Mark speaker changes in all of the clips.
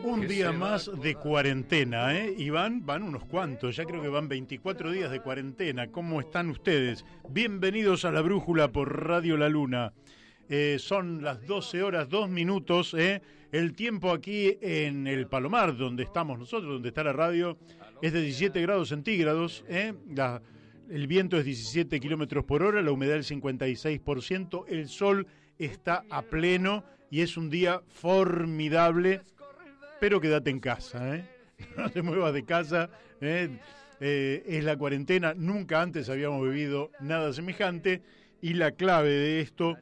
Speaker 1: Un día más de cuarentena, ¿eh? Y van unos cuantos, ya creo que van 24 días de cuarentena. ¿Cómo están ustedes? Bienvenidos a La Brújula por Radio La Luna. Son las 12 horas, 2 minutos, El tiempo aquí en el Palomar, donde estamos nosotros, donde está la radio, es de 17 grados centígrados, el viento es 17 kilómetros por hora, la humedad el 56%, el sol está a pleno y es un día formidable, pero quédate en casa, no te muevas de casa, es la cuarentena, nunca antes habíamos vivido nada semejante y la clave de esto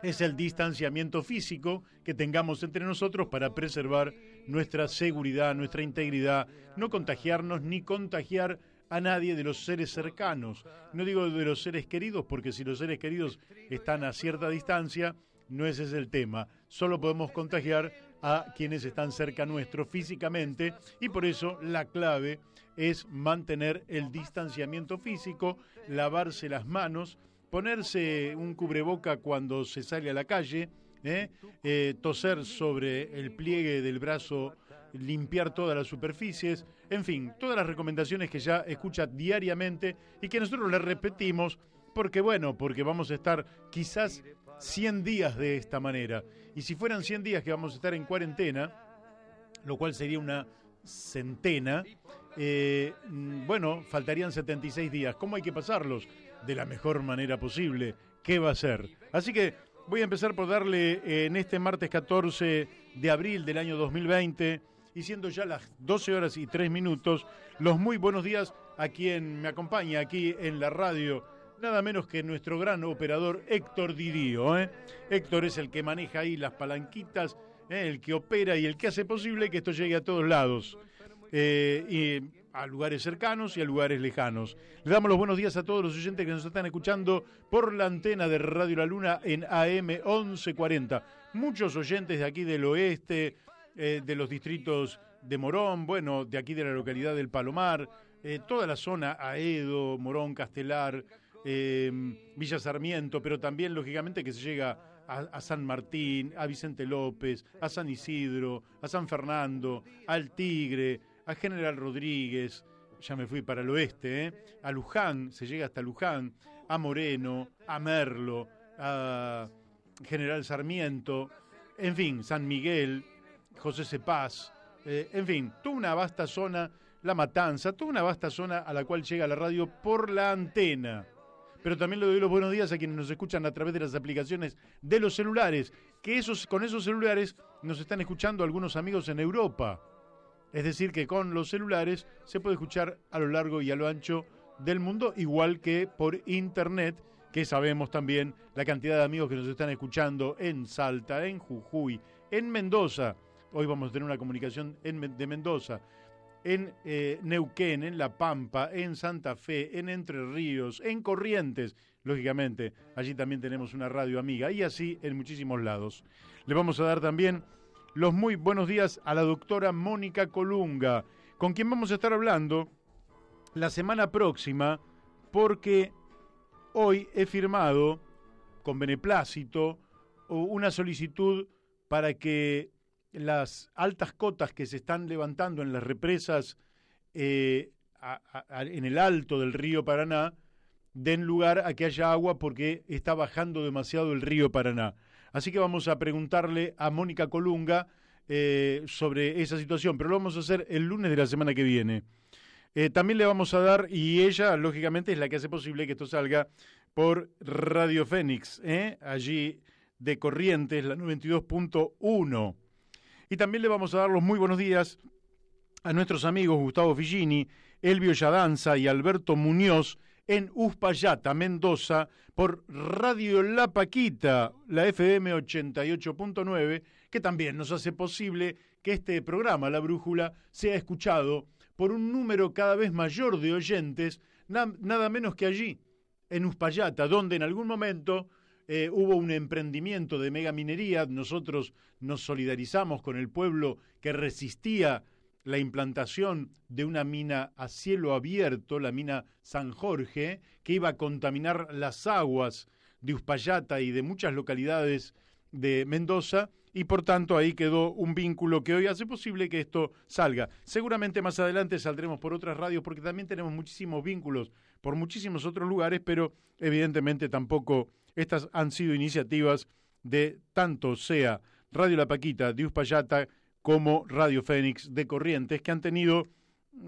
Speaker 1: es el distanciamiento físico que tengamos entre nosotros para preservar nuestra seguridad, nuestra integridad, no contagiarnos ni contagiar a nadie de los seres cercanos. No digo de los seres queridos, porque si los seres queridos están a cierta distancia, no ese es el tema. Solo podemos contagiar a quienes están cerca nuestro físicamente y por eso la clave es mantener el distanciamiento físico, lavarse las manos, ponerse un cubreboca cuando se sale a la calle, toser sobre el pliegue del brazo, limpiar todas las superficies, en fin, todas las recomendaciones que ya escucha diariamente y que nosotros le repetimos porque vamos a estar quizás 100 días de esta manera. Y si fueran 100 días que vamos a estar en cuarentena, lo cual sería una centena, faltarían 76 días. ¿Cómo hay que pasarlos? De la mejor manera posible. ¿Qué va a ser? Así que voy a empezar por darle en este martes 14 de abril del año 2020, y siendo ya las 12 horas y 3 minutos, los muy buenos días a quien me acompaña aquí en la radio, nada menos que nuestro gran operador Héctor Didío. Héctor es el que maneja ahí las palanquitas, el que opera y el que hace posible que esto llegue a todos lados. Y a lugares cercanos y a lugares lejanos. Le damos los buenos días a todos los oyentes que nos están escuchando por la antena de Radio La Luna en AM 1140. Muchos oyentes de aquí del oeste, de los distritos de Morón, de aquí de la localidad del Palomar, toda la zona Aedo, Morón, Castelar, Villa Sarmiento, pero también lógicamente que se llega a San Martín, a Vicente López, a San Isidro, a San Fernando, al Tigre, a General Rodríguez, ya me fui para el oeste, a Luján, se llega hasta Luján, a Moreno, a Merlo, a General Sarmiento, en fin, San Miguel, José Cepaz, en fin, toda una vasta zona, La Matanza, toda una vasta zona a la cual llega la radio por la antena. Pero también le doy los buenos días a quienes nos escuchan a través de las aplicaciones de los celulares, que con esos celulares nos están escuchando algunos amigos en Europa. Es decir, que con los celulares se puede escuchar a lo largo y a lo ancho del mundo, igual que por internet, que sabemos también la cantidad de amigos que nos están escuchando en Salta, en Jujuy, en Mendoza. Hoy vamos a tener una comunicación de Mendoza, en Neuquén, en La Pampa, en Santa Fe, en Entre Ríos, en Corrientes, lógicamente. Allí también tenemos una radio amiga y así en muchísimos lados. Le vamos a dar también los muy buenos días a la doctora Mónica Colunga, con quien vamos a estar hablando la semana próxima, porque hoy he firmado con beneplácito una solicitud para que las altas cotas que se están levantando en las represas en el alto del río Paraná den lugar a que haya agua porque está bajando demasiado el río Paraná. Así que vamos a preguntarle a Mónica Colunga sobre esa situación, pero lo vamos a hacer el lunes de la semana que viene. También le vamos a dar, y ella lógicamente es la que hace posible que esto salga por Radio Fénix, allí de Corrientes, la 92.1. Y también le vamos a dar los muy buenos días a nuestros amigos Gustavo Figini, Elvio Yadanza y Alberto Muñoz en Uspallata, Mendoza, por Radio La Paquita, la FM 88.9, que también nos hace posible que este programa, La Brújula, sea escuchado por un número cada vez mayor de oyentes, nada menos que allí, en Uspallata, donde en algún momento hubo un emprendimiento de megaminería. Nosotros nos solidarizamos con el pueblo que resistía la implantación de una mina a cielo abierto, la mina San Jorge, que iba a contaminar las aguas de Uspallata y de muchas localidades de Mendoza, y por tanto ahí quedó un vínculo que hoy hace posible que esto salga. Seguramente más adelante saldremos por otras radios, porque también tenemos muchísimos vínculos por muchísimos otros lugares, pero evidentemente tampoco estas han sido iniciativas de tanto sea Radio La Paquita de Uspallata como Radio Fénix de Corrientes, que han tenido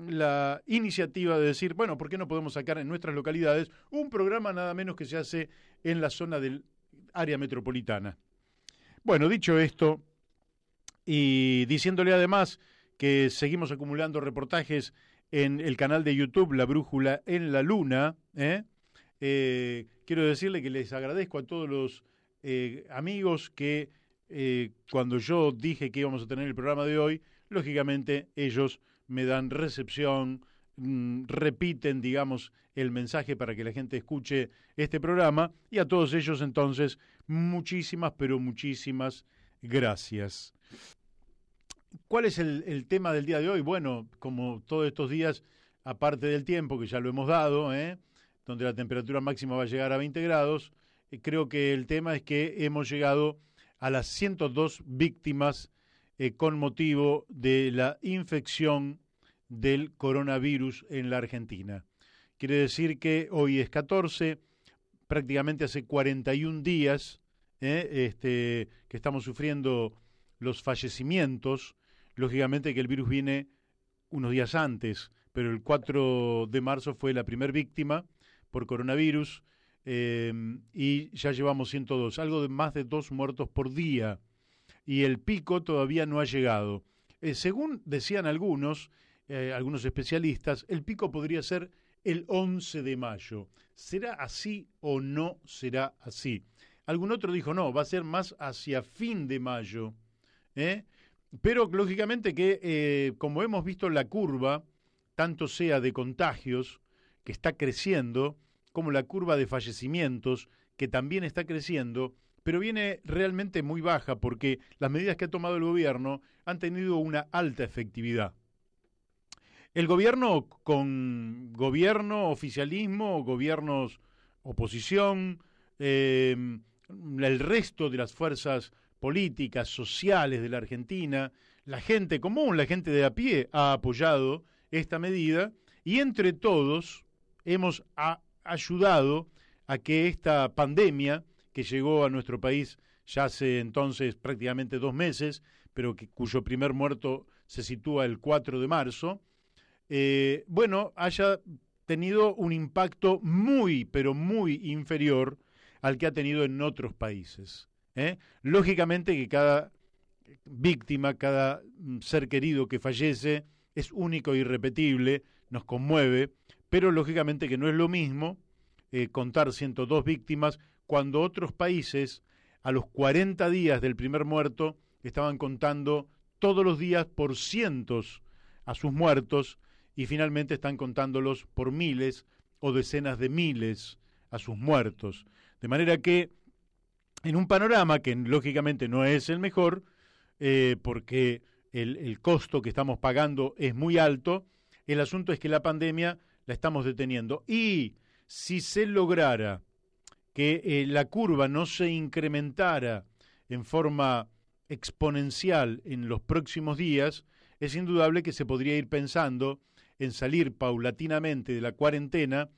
Speaker 1: la iniciativa de decir, bueno, ¿por qué no podemos sacar en nuestras localidades un programa nada menos que se hace en la zona del área metropolitana? Bueno, dicho esto, y diciéndole además que seguimos acumulando reportajes en el canal de YouTube La Brújula en la Luna, quiero decirle que les agradezco a todos los amigos que cuando yo dije que íbamos a tener el programa de hoy, lógicamente ellos me dan recepción, repiten, digamos, el mensaje para que la gente escuche este programa, y a todos ellos entonces muchísimas, pero muchísimas gracias. ¿Cuál es el tema del día de hoy? Bueno, como todos estos días, aparte del tiempo, que ya lo hemos dado, donde la temperatura máxima va a llegar a 20 grados, creo que el tema es que hemos llegado a las 102 víctimas con motivo de la infección del coronavirus en la Argentina. Quiere decir que hoy es 14, prácticamente hace 41 días que estamos sufriendo los fallecimientos. Lógicamente que el virus viene unos días antes, pero el 4 de marzo fue la primera víctima por coronavirus y ya llevamos 102, algo de más de 2 muertos por día, y el pico todavía no ha llegado. Según decían algunos especialistas, el pico podría ser el 11 de mayo. ¿Será así o no será así? Algún otro dijo, no, va a ser más hacia fin de mayo. Pero lógicamente que, como hemos visto la curva, tanto sea de contagios, que está creciendo, como la curva de fallecimientos, que también está creciendo, pero viene realmente muy baja porque las medidas que ha tomado el gobierno han tenido una alta efectividad. El gobierno, con gobierno, oficialismo, gobiernos, oposición, el resto de las fuerzas políticas, sociales de la Argentina, la gente común, la gente de a pie ha apoyado esta medida, y entre todos hemos ayudado a que esta pandemia, que llegó a nuestro país ya hace entonces prácticamente 2 meses, pero cuyo primer muerto se sitúa el 4 de marzo, haya tenido un impacto muy, pero muy inferior al que ha tenido en otros países. Lógicamente que cada víctima, cada ser querido que fallece es único e irrepetible, nos conmueve, pero lógicamente que no es lo mismo contar 102 víctimas cuando otros países a los 40 días del primer muerto estaban contando todos los días por cientos a sus muertos, y finalmente están contándolos por miles o decenas de miles a sus muertos. De manera que en un panorama que lógicamente no es el mejor, porque el costo que estamos pagando es muy alto, el asunto es que la pandemia la estamos deteniendo. Y si se lograra que la curva no se incrementara en forma exponencial en los próximos días, es indudable que se podría ir pensando en salir paulatinamente de la cuarentena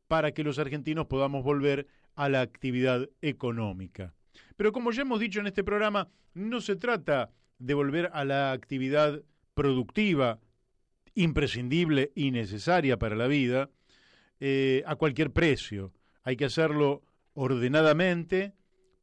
Speaker 1: para que los argentinos podamos volver a la actividad económica. Pero como ya hemos dicho en este programa, no se trata de volver a la actividad productiva, imprescindible y necesaria para la vida, a cualquier precio. Hay que hacerlo ordenadamente,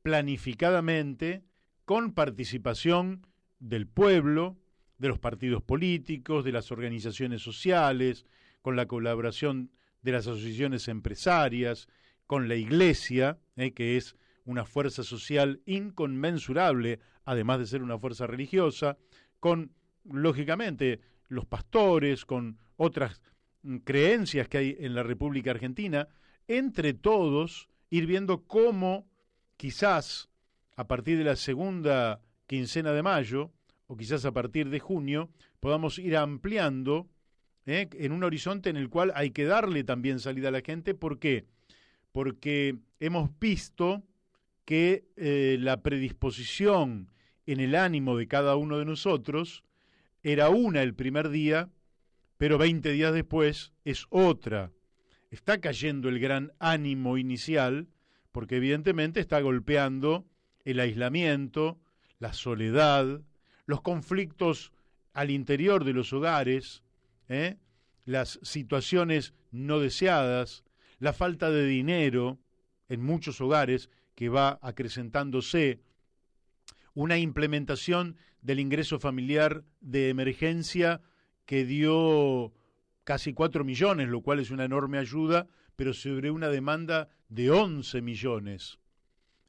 Speaker 1: planificadamente, con participación del pueblo, de los partidos políticos, de las organizaciones sociales, con la colaboración de las asociaciones empresarias, con la Iglesia, que es una fuerza social inconmensurable, además de ser una fuerza religiosa, con, lógicamente, los pastores, con otras creencias que hay en la República Argentina, entre todos ir viendo cómo quizás a partir de la segunda quincena de mayo, o quizás a partir de junio, podamos ir ampliando en un horizonte en el cual hay que darle también salida a la gente. ¿Por qué? Porque hemos visto que la predisposición en el ánimo de cada uno de nosotros era una el primer día, pero 20 días después es otra. Está cayendo el gran ánimo inicial, porque evidentemente está golpeando el aislamiento, la soledad, los conflictos al interior de los hogares, las situaciones no deseadas, la falta de dinero en muchos hogares que va acrecentándose, una implementación del ingreso familiar de emergencia que dio casi 4 millones, lo cual es una enorme ayuda, pero sobre una demanda de 11 millones.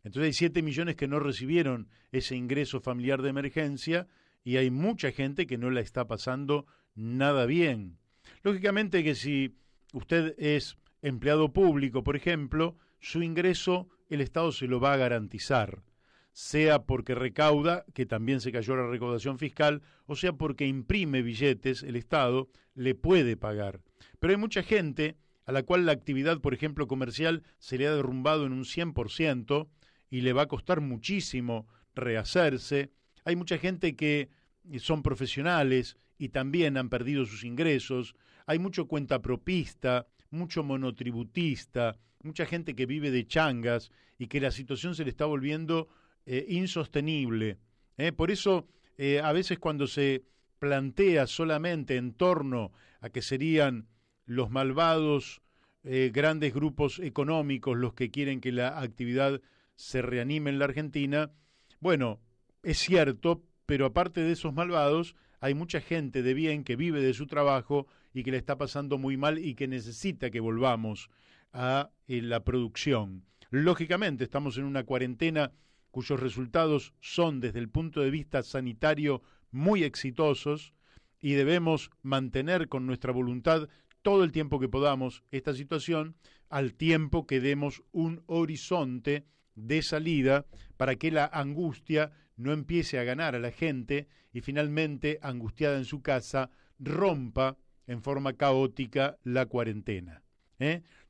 Speaker 1: Entonces hay 7 millones que no recibieron ese ingreso familiar de emergencia y hay mucha gente que no la está pasando nada bien. Lógicamente que si usted es empleado público, por ejemplo, su ingreso el Estado se lo va a garantizar, sea porque recauda, que también se cayó la recaudación fiscal, o sea porque imprime billetes, el Estado le puede pagar. Pero hay mucha gente a la cual la actividad, por ejemplo, comercial, se le ha derrumbado en un 100% y le va a costar muchísimo rehacerse. Hay mucha gente que son profesionales y también han perdido sus ingresos. Hay mucho cuentapropista, mucho monotributista, mucha gente que vive de changas y que la situación se le está volviendo insostenible. Por eso, a veces cuando se plantea solamente en torno a que serían los malvados grandes grupos económicos los que quieren que la actividad se reanime en la Argentina, bueno, es cierto, pero aparte de esos malvados, hay mucha gente de bien que vive de su trabajo y que le está pasando muy mal y que necesita que volvamos a la producción. Lógicamente, estamos en una cuarentena cuyos resultados son, desde el punto de vista sanitario, muy exitosos y debemos mantener con nuestra voluntad todo el tiempo que podamos esta situación, al tiempo que demos un horizonte de salida para que la angustia no empiece a ganar a la gente y finalmente, angustiada en su casa, rompa en forma caótica la cuarentena.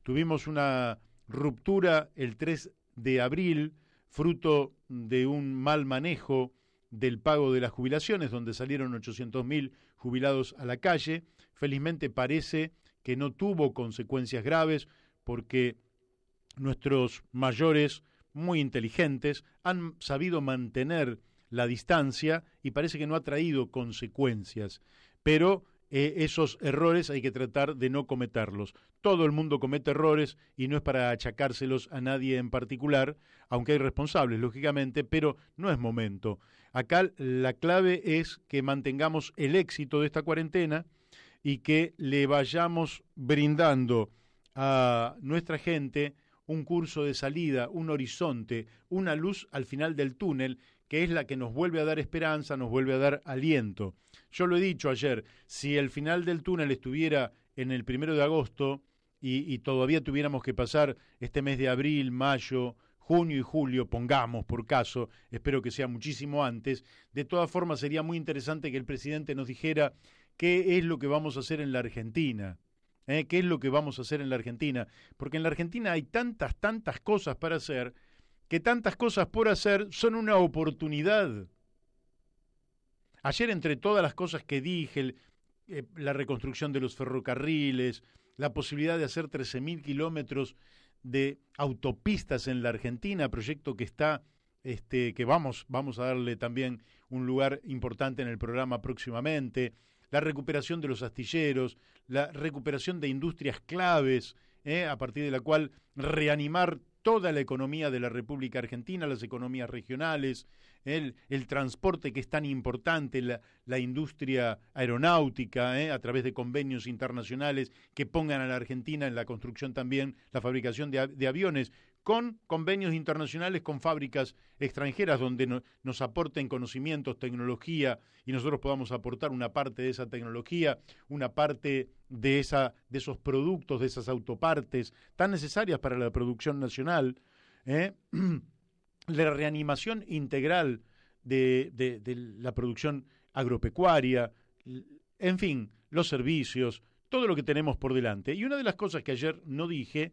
Speaker 1: Tuvimos una ruptura el 3 de abril, fruto de un mal manejo del pago de las jubilaciones, donde salieron 800.000 jubilados a la calle. Felizmente parece que no tuvo consecuencias graves porque nuestros mayores, muy inteligentes, han sabido mantener la distancia y parece que no ha traído consecuencias. Pero esos errores hay que tratar de no cometerlos. Todo el mundo comete errores y no es para achacárselos a nadie en particular, aunque hay responsables, lógicamente, pero no es momento. Acá la clave es que mantengamos el éxito de esta cuarentena y que le vayamos brindando a nuestra gente un curso de salida, un horizonte, una luz al final del túnel, que es la que nos vuelve a dar esperanza, nos vuelve a dar aliento. Yo lo he dicho ayer, si el final del túnel estuviera en el 1 de agosto y todavía tuviéramos que pasar este mes de abril, mayo, junio y julio, pongamos por caso, espero que sea muchísimo antes, de todas formas sería muy interesante que el presidente nos dijera qué es lo que vamos a hacer en la Argentina. ¿Qué es lo que vamos a hacer en la Argentina? Porque en la Argentina hay tantas cosas para hacer, que tantas cosas por hacer son una oportunidad. Ayer, entre todas las cosas que dije, la reconstrucción de los ferrocarriles, la posibilidad de hacer 13.000 kilómetros de autopistas en la Argentina, proyecto que está, que vamos a darle también un lugar importante en el programa próximamente, la recuperación de los astilleros, la recuperación de industrias claves, a partir de la cual reanimar toda la economía de la República Argentina, las economías regionales, el transporte que es tan importante, la industria aeronáutica, a través de convenios internacionales que pongan a la Argentina en la construcción también, la fabricación de aviones, con convenios internacionales con fábricas extranjeras donde nos aporten conocimientos, tecnología y nosotros podamos aportar una parte de esa tecnología, una parte de esos productos, de esas autopartes tan necesarias para la producción nacional, la reanimación integral de la producción agropecuaria, en fin, los servicios, todo lo que tenemos por delante. Y una de las cosas que ayer no dije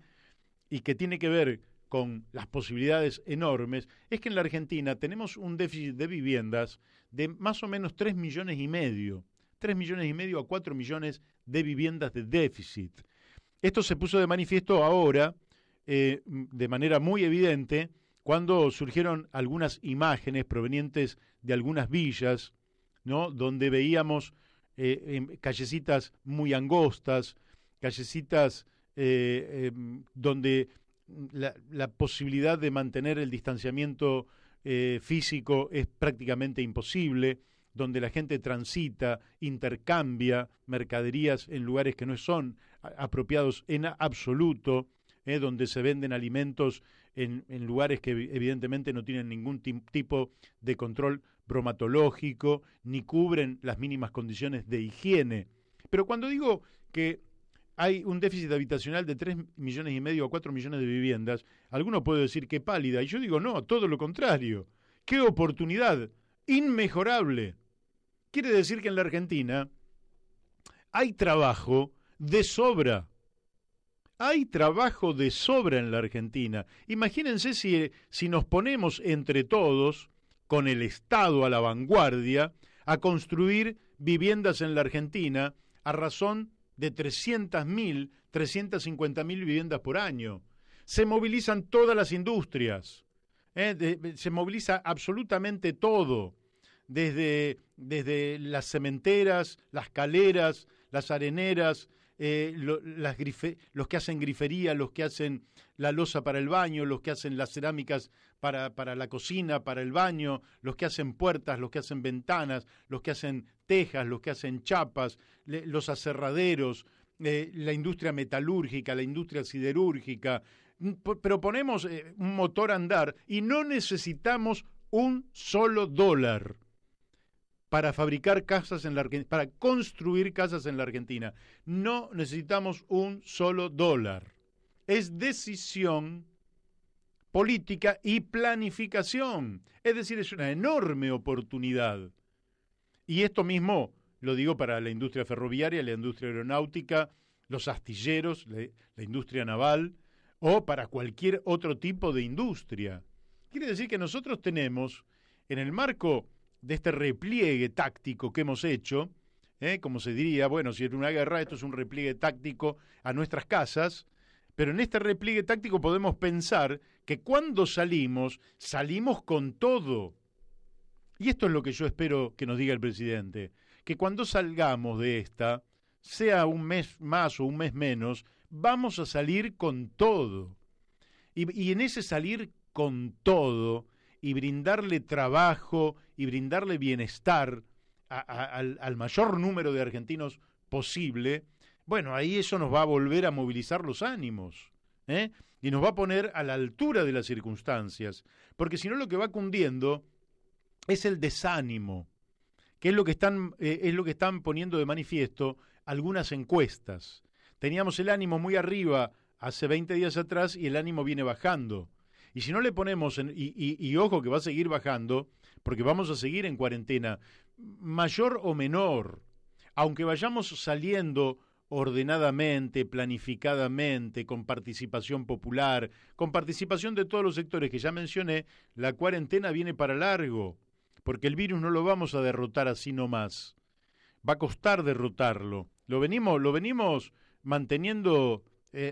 Speaker 1: y que tiene que ver con las posibilidades enormes, es que en la Argentina tenemos un déficit de viviendas de más o menos 3,5 millones, 3,5 millones a 4 millones de viviendas de déficit. Esto se puso de manifiesto ahora, de manera muy evidente, cuando surgieron algunas imágenes provenientes de algunas villas, ¿no?, donde veíamos callecitas muy angostas, callecitas donde la posibilidad de mantener el distanciamiento físico es prácticamente imposible, donde la gente transita, intercambia mercaderías en lugares que no son apropiados en absoluto, donde se venden alimentos en lugares que evidentemente no tienen ningún tipo de control bromatológico, ni cubren las mínimas condiciones de higiene. Pero cuando digo que hay un déficit habitacional de 3,5 millones a 4 millones de viviendas, alguno puede decir que pálida, y yo digo no, todo lo contrario. ¡Qué oportunidad! Inmejorable. Quiere decir que en la Argentina hay trabajo de sobra. Hay trabajo de sobra en la Argentina. Imagínense si nos ponemos entre todos, con el Estado a la vanguardia, a construir viviendas en la Argentina a razón de 300.000, 350.000 viviendas por año. Se movilizan todas las industrias, se moviliza absolutamente todo, desde las cementeras, las caleras, las areneras, los que hacen grifería, los que hacen la loza para el baño, los que hacen las cerámicas para la cocina, para el baño, los que hacen puertas, los que hacen ventanas, los que hacen tejas, los que hacen chapas, los aserraderos, la industria metalúrgica, la industria siderúrgica. Pero ponemos un motor a andar y no necesitamos un solo dólar para fabricar casas en la Argentina, para construir casas en la Argentina. No necesitamos un solo dólar. Es decisión política y planificación. Es decir, es una enorme oportunidad. Y esto mismo lo digo para la industria ferroviaria, la industria aeronáutica, los astilleros, la industria naval, o para cualquier otro tipo de industria. Quiere decir que nosotros tenemos, en el marco de este repliegue táctico que hemos hecho, como se diría, bueno, si es una guerra, esto es un repliegue táctico a nuestras casas, pero en este repliegue táctico podemos pensar que cuando salimos con todo. Y esto es lo que yo espero que nos diga el presidente, que cuando salgamos de esta, sea un mes más o un mes menos, vamos a salir con todo. Y en ese salir con todo y brindarle trabajo y brindarle bienestar al mayor número de argentinos posible, bueno, ahí eso nos va a volver a movilizar los ánimos, y nos va a poner a la altura de las circunstancias, porque si no lo que va cundiendo es el desánimo, que es lo que están poniendo de manifiesto algunas encuestas. Teníamos el ánimo muy arriba hace 20 días atrás y el ánimo viene bajando. Y si no le ponemos, y ojo que va a seguir bajando, porque vamos a seguir en cuarentena, mayor o menor, aunque vayamos saliendo ordenadamente, planificadamente, con participación popular, con participación de todos los sectores que ya mencioné, la cuarentena viene para largo, porque el virus no lo vamos a derrotar así nomás. Va a costar derrotarlo. Lo venimos manteniendo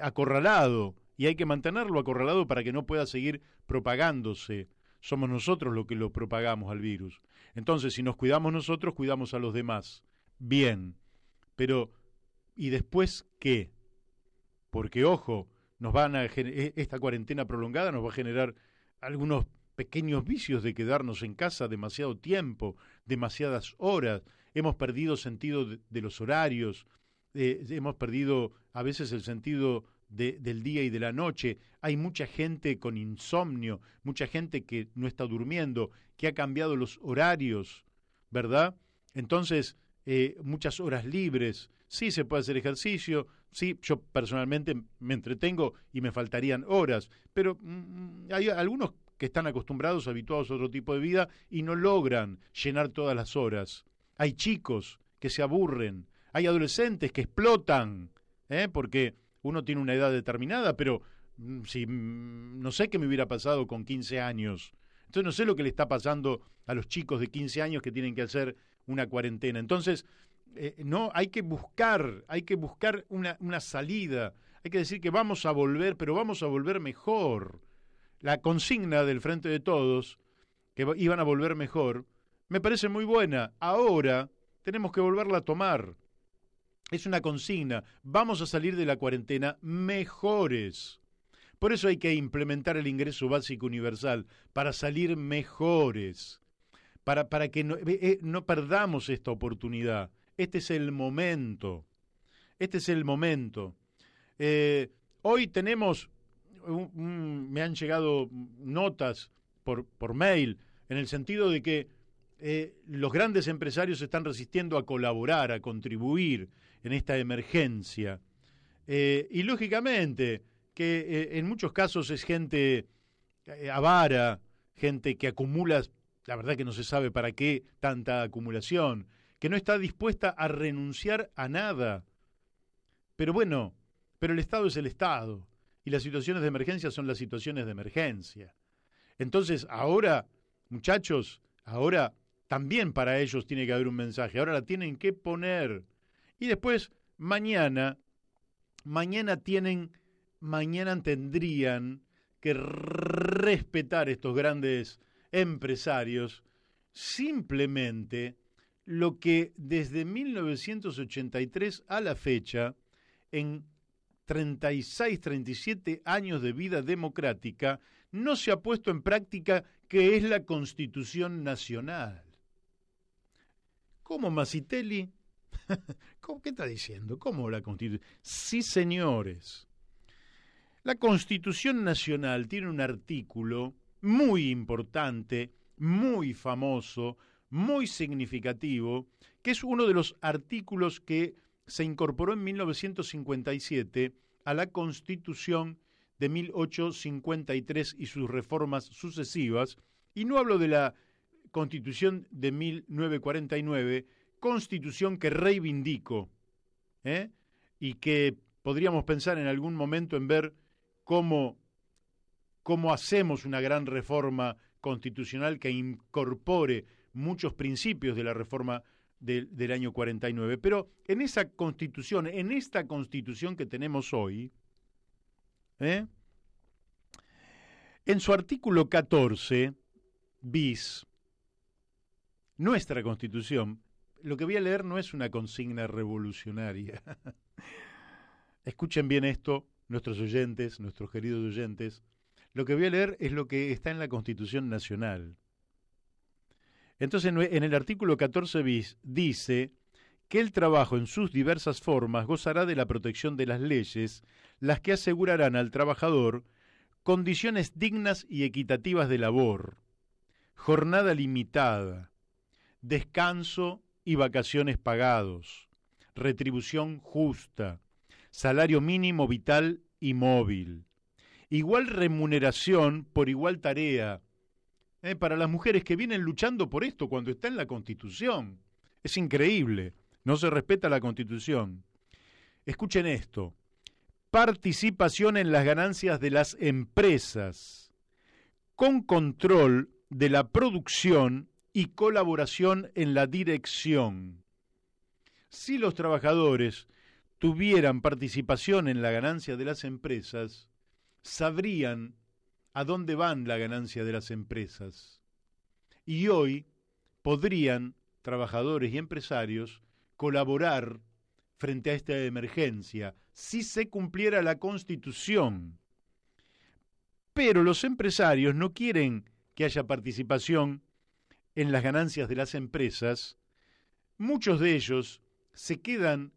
Speaker 1: acorralado, y hay que mantenerlo acorralado para que no pueda seguir propagándose. Somos nosotros los que lo propagamos al virus. Entonces, si nos cuidamos nosotros, cuidamos a los demás. Bien, pero ¿y después qué? Porque, ojo, esta cuarentena prolongada nos va a generar algunos pequeños vicios de quedarnos en casa demasiado tiempo, demasiadas horas. Hemos perdido sentido de los horarios, hemos perdido a veces el sentido del día y de la noche. Hay mucha gente con insomnio, mucha gente que no está durmiendo, que ha cambiado los horarios, ¿verdad? Entonces, muchas horas libres. Sí se puede hacer ejercicio, sí, yo personalmente me entretengo y me faltarían horas, pero hay algunos que están acostumbrados, habituados a otro tipo de vida y no logran llenar todas las horas. Hay chicos que se aburren, hay adolescentes que explotan, porque uno tiene una edad determinada, pero si no sé qué me hubiera pasado con 15 años. Entonces no sé lo que le está pasando a los chicos de 15 años que tienen que hacer una cuarentena. Entonces, no, hay que buscar una salida. Hay que decir que vamos a volver, pero vamos a volver mejor. La consigna del Frente de Todos, que iban a volver mejor, me parece muy buena. Ahora tenemos que volverla a tomar. Es una consigna. Vamos a salir de la cuarentena mejores. Por eso hay que implementar el ingreso básico universal, para salir mejores, para que no perdamos esta oportunidad. Este es el momento. Este es el momento. Hoy tenemos, me han llegado notas por mail, en el sentido de que los grandes empresarios se están resistiendo a colaborar, a contribuir en esta emergencia. Y lógicamente que en muchos casos es gente avara, gente que acumula, la verdad que no se sabe para qué tanta acumulación, que no está dispuesta a renunciar a nada. Pero bueno, pero el Estado es el Estado y las situaciones de emergencia son las situaciones de emergencia. Entonces, ahora, muchachos, ahora también para ellos tiene que haber un mensaje, ahora la tienen que poner. Y después, mañana tendrían que respetar estos grandes empresarios simplemente lo que desde 1983 a la fecha, en 36, 37 años de vida democrática, no se ha puesto en práctica, que es la Constitución Nacional. ¿Cómo, Masitelli? ¿Qué está diciendo? ¿Cómo la Constitución? Sí, señores. La Constitución Nacional tiene un artículo muy importante, muy famoso, muy significativo, que es uno de los artículos que se incorporó en 1957 a la Constitución de 1853 y sus reformas sucesivas, y no hablo de la Constitución de 1949, Constitución que reivindico, y que podríamos pensar en algún momento en ver cómo hacemos una gran reforma constitucional que incorpore muchos principios de la reforma del año 49. Pero en esa Constitución, en esta Constitución que tenemos hoy, en su artículo 14 bis, nuestra Constitución, lo que voy a leer no es una consigna revolucionaria. Escuchen bien esto, nuestros oyentes, nuestros queridos oyentes. Lo que voy a leer es lo que está en la Constitución Nacional. Entonces, en el artículo 14 bis dice que el trabajo en sus diversas formas gozará de la protección de las leyes, las que asegurarán al trabajador condiciones dignas y equitativas de labor, jornada limitada, descanso y vacaciones pagados, retribución justa, salario mínimo vital y móvil, igual remuneración por igual tarea, para las mujeres que vienen luchando por esto cuando está en la Constitución. Es increíble, no se respeta la Constitución. Escuchen esto: participación en las ganancias de las empresas, con control de la producción y colaboración en la dirección. Si los trabajadores tuvieran participación en la ganancia de las empresas, sabrían a dónde van la ganancia de las empresas. Y hoy podrían trabajadores y empresarios colaborar frente a esta emergencia, si se cumpliera la Constitución. Pero los empresarios no quieren que haya participación en las ganancias de las empresas. Muchos de ellos se quedan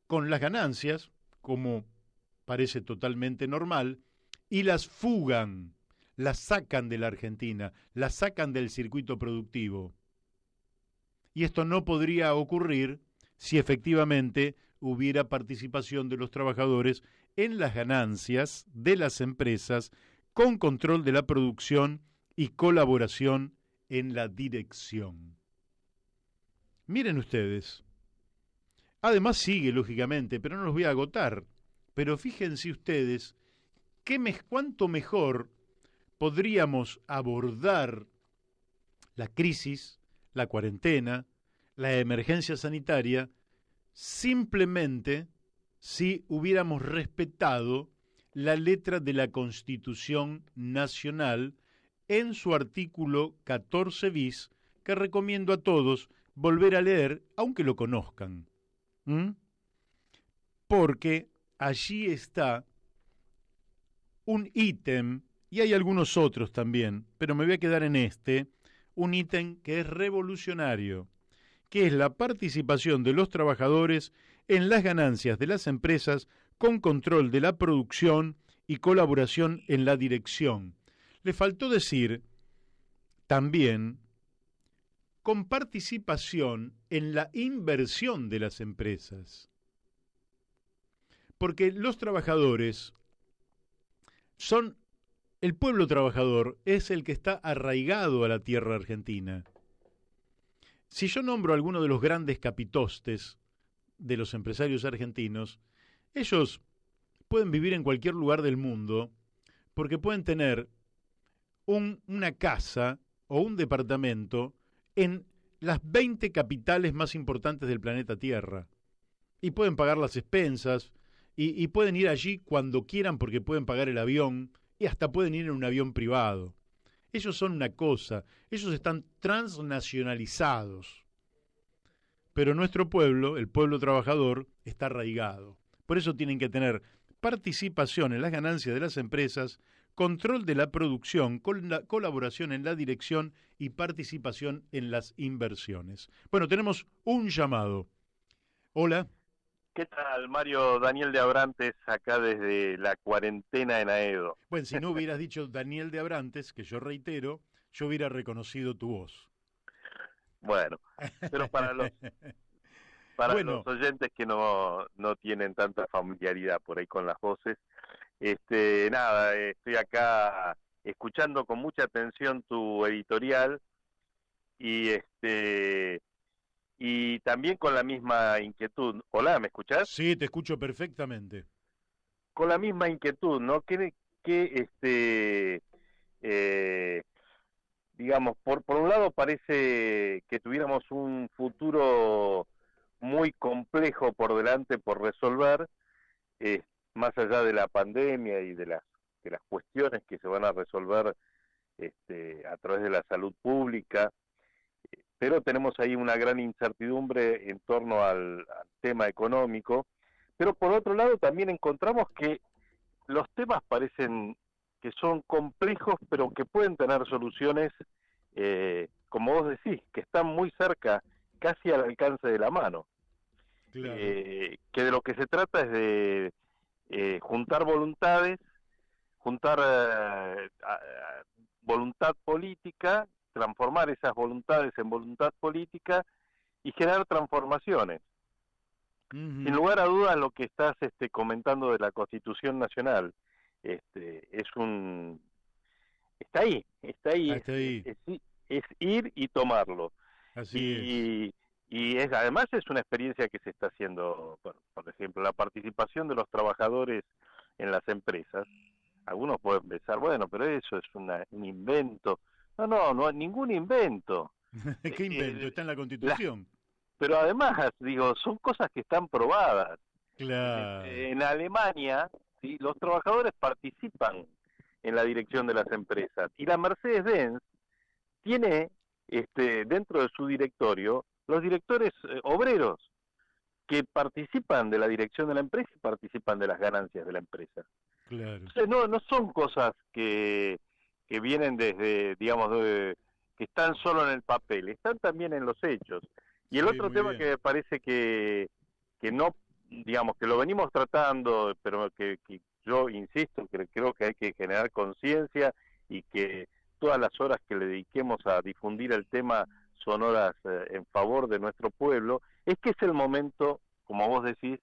Speaker 1: con las ganancias, como parece totalmente normal, y las fugan, las sacan de la Argentina, las sacan del circuito productivo. Y esto no podría ocurrir si efectivamente hubiera participación de los trabajadores en las ganancias de las empresas, con control de la producción y colaboración en la dirección. Miren ustedes. Además sigue, lógicamente, pero no los voy a agotar. Pero fíjense ustedes ¿cuánto mejor podríamos abordar la crisis, la cuarentena, la emergencia sanitaria, simplemente si hubiéramos respetado la letra de la Constitución Nacional en su artículo 14 bis, que recomiendo a todos volver a leer, aunque lo conozcan? ¿Mm? Porque allí está un ítem, y hay algunos otros también, pero me voy a quedar en este, un ítem que es revolucionario, que es la participación de los trabajadores en las ganancias de las empresas con control de la producción y colaboración en la dirección. Le faltó decir también con participación en la inversión de las empresas, porque los trabajadores son, el pueblo trabajador es el que está arraigado a la tierra argentina. Si yo nombro a alguno de los grandes capitostes de los empresarios argentinos, ellos pueden vivir en cualquier lugar del mundo porque pueden tener una casa o un departamento en las 20 capitales más importantes del planeta Tierra. Y pueden pagar las expensas y pueden ir allí cuando quieran porque pueden pagar el avión y hasta pueden ir en un avión privado. Ellos son una cosa, ellos están transnacionalizados. Pero nuestro pueblo, el pueblo trabajador, está arraigado. Por eso tienen que tener participación en las ganancias de las empresas, control de la producción, colaboración en la dirección y participación en las inversiones. Bueno, tenemos un llamado. Hola.
Speaker 2: ¿Qué tal, Mario? Daniel de Abrantes, acá desde la cuarentena en Aedo.
Speaker 1: Bueno, si no hubieras dicho Daniel de Abrantes, que yo reitero, yo hubiera reconocido tu voz.
Speaker 2: Bueno, pero para los
Speaker 1: Bueno,
Speaker 2: oyentes que no tienen tanta familiaridad por ahí con las voces, nada, estoy acá escuchando con mucha atención tu editorial y y también con la misma inquietud. Hola, ¿me escuchás?
Speaker 1: sí, te escucho perfectamente.
Speaker 2: Con la misma inquietud, ¿no? Que eh, digamos, por un lado parece que tuviéramos un futuro muy complejo por delante por resolver, eh, más allá de la pandemia y de las cuestiones que se van a resolver a través de la salud pública, pero tenemos ahí una gran incertidumbre en torno al tema económico, pero por otro lado también encontramos que los temas parecen que son complejos, pero que pueden tener soluciones, como vos decís, que están muy cerca, casi al alcance de la mano.
Speaker 1: Claro.
Speaker 2: Que de lo que se trata es de juntar voluntades, juntar voluntad política, transformar esas voluntades en voluntad política y generar transformaciones. Sin
Speaker 1: Ujú.
Speaker 2: lugar a dudas, lo que estás comentando de la Constitución Nacional es un está ahí,
Speaker 1: Hasta ahí.
Speaker 2: es ir y tomarlo.
Speaker 1: Así es.
Speaker 2: Y además es una experiencia que se está haciendo, bueno, por ejemplo, la participación de los trabajadores en las empresas. Algunos pueden pensar, bueno, pero eso es un invento. No, ningún invento.
Speaker 1: ¿Qué invento?
Speaker 2: Eh,
Speaker 1: Está en la
Speaker 2: la-
Speaker 1: Constitución.
Speaker 2: pero además, digo, son cosas que están probadas.
Speaker 1: Claro.
Speaker 2: En Alemania, ¿sí? Los trabajadores participan en la dirección de las empresas. Y la Mercedes-Benz tiene dentro de su directorio los directores obreros que participan de la dirección de la empresa y participan de las ganancias de la empresa.
Speaker 1: Claro.
Speaker 2: Entonces no son cosas que vienen desde, digamos, que están solo en el papel, están también en los hechos. Y el
Speaker 1: Sí,
Speaker 2: otro
Speaker 1: muy
Speaker 2: tema que
Speaker 1: bien.
Speaker 2: me parece que no, digamos, que lo venimos tratando, pero que yo insisto, que creo que hay que generar conciencia y que todas las horas que le dediquemos a difundir el tema son horas en favor de nuestro pueblo, es que es el momento, como vos decís,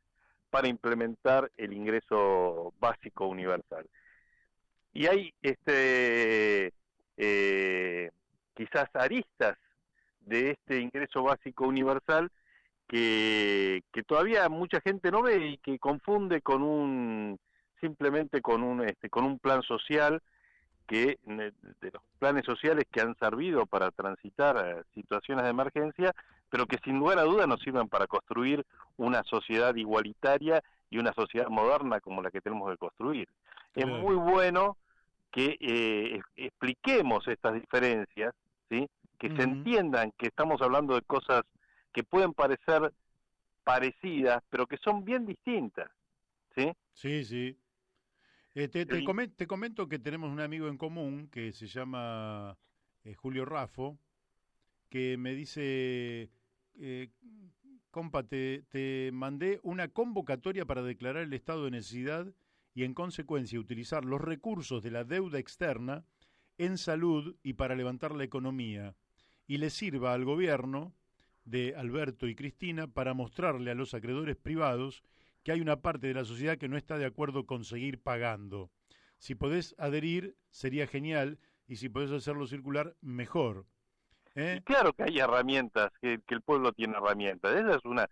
Speaker 2: para implementar el ingreso básico universal. Y hay eh, quizás aristas de este ingreso básico universal que todavía mucha gente no ve y que confunde con un simplemente con un plan social de los planes sociales que han servido para transitar situaciones de emergencia, pero que sin lugar a dudas nos sirven para construir una sociedad igualitaria y una sociedad moderna como la que tenemos que construir. Es
Speaker 1: Claro.
Speaker 2: muy bueno que expliquemos estas diferencias, ¿sí? Que se
Speaker 1: Ujú.
Speaker 2: entiendan que estamos hablando de cosas que pueden parecer parecidas, pero que son bien distintas, ¿sí?
Speaker 1: Sí, sí.
Speaker 2: El-
Speaker 1: Te comento que tenemos un amigo en común que se llama Julio Raffo, que me dice, eh, compa, te mandé una convocatoria para declarar el estado de necesidad y en consecuencia utilizar los recursos de la deuda externa en salud y para levantar la economía, y le sirva al gobierno de Alberto y Cristina para mostrarle a los acreedores privados que hay una parte de la sociedad que no está de acuerdo con seguir pagando. Si podés adherir, sería genial, y si podés hacerlo circular, mejor.
Speaker 2: y
Speaker 1: ¿Eh?
Speaker 2: claro que hay herramientas, que el pueblo tiene herramientas. Esa es una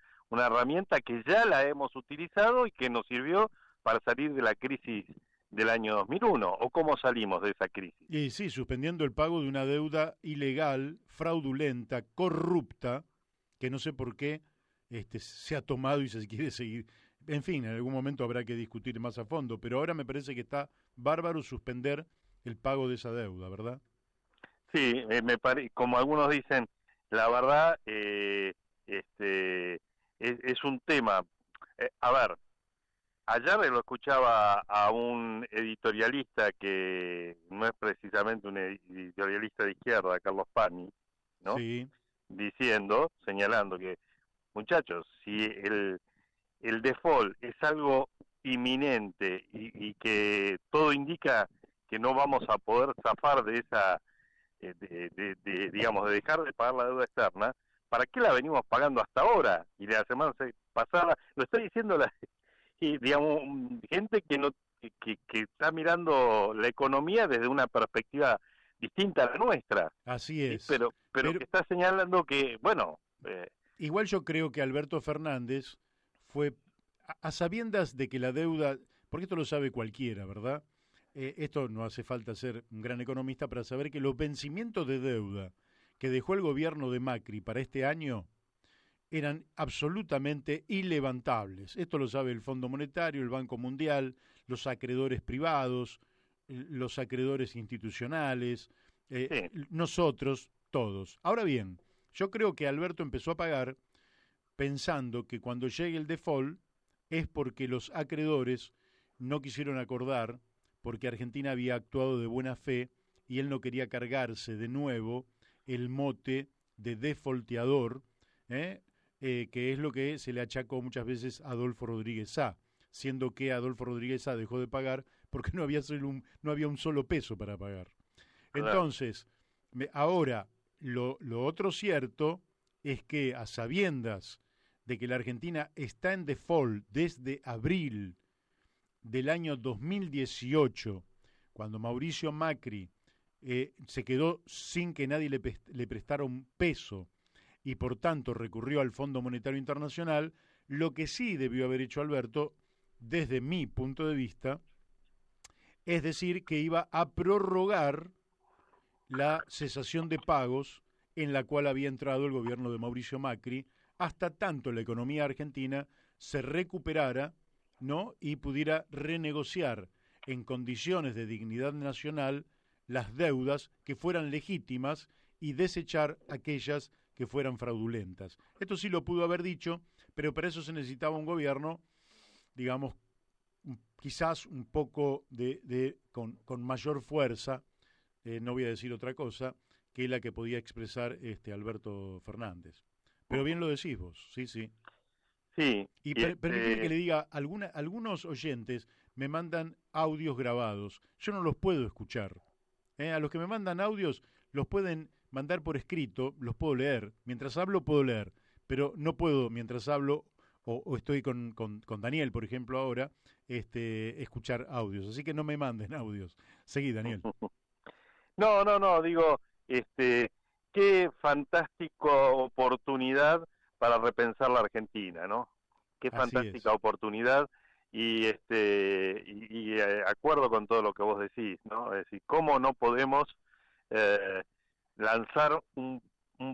Speaker 2: herramienta que ya la hemos utilizado y que nos sirvió para salir de la crisis del año 2001. ¿O cómo salimos de esa crisis?
Speaker 1: Y sí, suspendiendo el pago de una deuda ilegal, fraudulenta, corrupta, que no sé por qué se ha tomado y se quiere seguir. En fin, en algún momento habrá que discutir más a fondo, pero ahora me parece que está bárbaro suspender el pago de esa deuda, ¿verdad?
Speaker 2: Sí, como algunos dicen, la verdad, es un tema. A ver, ayer lo escuchaba a un editorialista que no es precisamente un editorialista de izquierda, Carlos Pani, ¿no?
Speaker 1: Sí,
Speaker 2: Señalando que, muchachos, si el default es algo inminente y que todo indica que no vamos a poder zafar de esa, digamos, de dejar de pagar la deuda externa, ¿para qué la venimos pagando hasta ahora? Y la semana pasada, lo está diciendo y, digamos, gente que no que está mirando la economía desde una perspectiva distinta a la nuestra,
Speaker 1: así
Speaker 2: ¿sí?
Speaker 1: es.
Speaker 2: Pero
Speaker 1: Pero
Speaker 2: que está señalando que, bueno,
Speaker 1: igual yo creo que Alberto Fernández fue a sabiendas de que la deuda, porque esto lo sabe cualquiera, ¿verdad? Esto no hace falta ser un gran economista para saber que los vencimientos de deuda que dejó el gobierno de Macri para este año eran absolutamente ilevantables. Esto lo sabe el Fondo Monetario, el Banco Mundial, los acreedores privados, los acreedores institucionales,
Speaker 2: sí,
Speaker 1: nosotros, todos. Ahora bien, yo creo que Alberto empezó a pagar pensando que cuando llegue el default es porque los acreedores no quisieron acordar, porque Argentina había actuado de buena fe y él no quería cargarse de nuevo el mote de defaulteador, ¿eh? Que es lo que se le achacó muchas veces a Adolfo Rodríguez Sá, siendo que Adolfo Rodríguez Sá dejó de pagar porque no había un solo peso para pagar.
Speaker 2: claro.
Speaker 1: Entonces, ahora, lo otro cierto es que a sabiendas de que la Argentina está en default desde abril del año 2018, cuando Mauricio Macri se quedó sin que nadie le prestara un peso y por tanto recurrió al Fondo Monetario Internacional, lo que sí debió haber hecho Alberto, desde mi punto de vista, es decir, que iba a prorrogar la cesación de pagos en la cual había entrado el gobierno de Mauricio Macri, hasta tanto la economía argentina se recuperara, ¿no? Y pudiera renegociar en condiciones de dignidad nacional las deudas que fueran legítimas y desechar aquellas que fueran fraudulentas. Esto sí lo pudo haber dicho, pero para eso se necesitaba un gobierno, digamos, quizás un poco con mayor fuerza, no voy a decir otra cosa, que la que podía expresar Alberto Fernández. Pero bien lo decís vos, sí, sí.
Speaker 2: Sí,
Speaker 1: Y
Speaker 2: y
Speaker 1: permitime que le diga, algunos oyentes me mandan audios grabados. Yo no los puedo escuchar. A los que me mandan audios los pueden mandar por escrito, los puedo leer. Mientras hablo puedo leer, pero no puedo mientras hablo o estoy con Daniel, por ejemplo, ahora, escuchar audios. Así que no me manden audios. Seguí, Daniel.
Speaker 2: no, no, no, digo, qué fantástica oportunidad para repensar la Argentina, ¿no? Qué
Speaker 1: Así
Speaker 2: fantástica
Speaker 1: es.
Speaker 2: oportunidad acuerdo con todo lo que vos decís, ¿no? Es decir, ¿cómo no podemos eh, lanzar un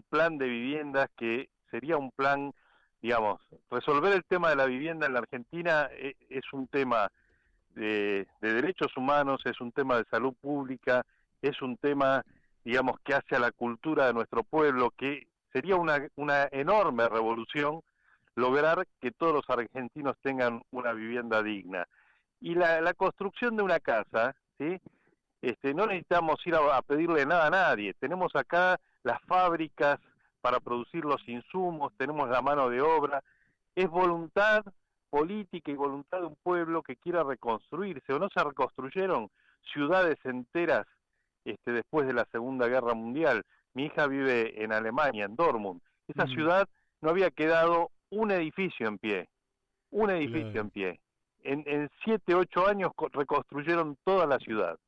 Speaker 2: plan de viviendas que sería un plan, digamos, resolver el tema de la vivienda en la Argentina es un tema de derechos humanos, es un tema de salud pública, es un tema, digamos, que hace a la cultura de nuestro pueblo, que sería una enorme revolución lograr que todos los argentinos tengan una vivienda digna. Y la construcción de una casa, ¿sí? No necesitamos ir a pedirle nada a nadie. Tenemos acá las fábricas para producir los insumos, tenemos la mano de obra. Es voluntad política y voluntad de un pueblo que quiera reconstruirse. ¿O no se reconstruyeron ciudades enteras después de la Segunda Guerra Mundial? Mi hija vive en Alemania, en Dortmund. Esa ciudad no había quedado un edificio en pie, un edificio
Speaker 1: Claro.
Speaker 2: en pie. En 7, 8 años reconstruyeron toda la ciudad.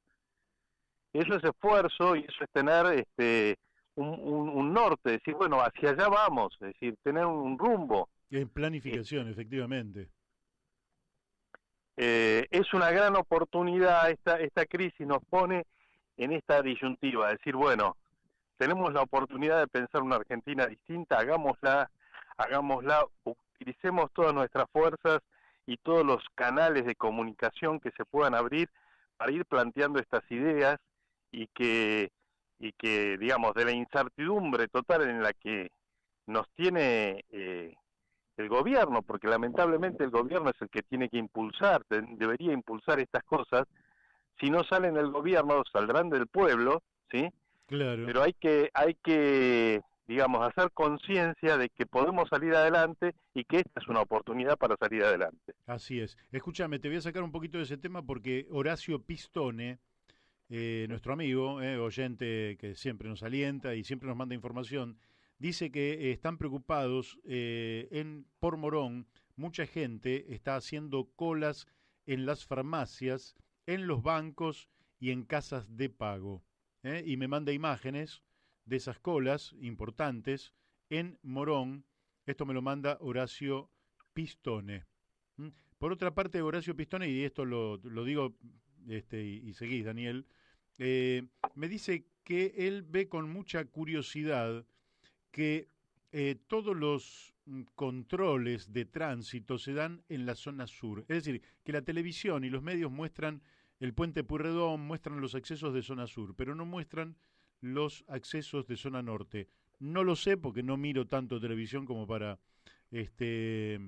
Speaker 2: Eso es esfuerzo y eso es tener un norte, decir, bueno, hacia allá vamos, es decir, tener un rumbo.
Speaker 1: En planificación, efectivamente.
Speaker 2: Es una gran oportunidad, esta crisis nos pone en esta disyuntiva, decir, bueno, tenemos la oportunidad de pensar una Argentina distinta, hagámosla, utilicemos todas nuestras fuerzas y todos los canales de comunicación que se puedan abrir para ir planteando estas ideas y que digamos, de la incertidumbre total en la que nos tiene el gobierno, porque lamentablemente el gobierno es el que tiene que impulsar, debería impulsar estas cosas. Si no salen del gobierno, saldrán del pueblo, ¿sí?
Speaker 1: Claro.
Speaker 2: Pero hay que, digamos, hacer conciencia de que podemos salir adelante y que esta es una oportunidad para salir adelante.
Speaker 1: Así es. Escúchame, te voy a sacar un poquito de ese tema porque Horacio Pistone, nuestro amigo, oyente que siempre nos alienta y siempre nos manda información, dice que están preocupados por Morón. Mucha gente está haciendo colas en las farmacias, en los bancos y en casas de pago. Y me manda imágenes de esas colas importantes en Morón. Esto me lo manda Horacio Pistone. ¿Mm? Por otra parte, Horacio Pistone, y esto lo digo y seguís, Daniel, me dice que él ve con mucha curiosidad que todos los controles de tránsito se dan en la zona sur. Es decir, que la televisión y los medios muestran el puente Pueyrredón, muestran los accesos de zona sur, pero no muestran los accesos de zona norte. No lo sé porque no miro tanto televisión como para este,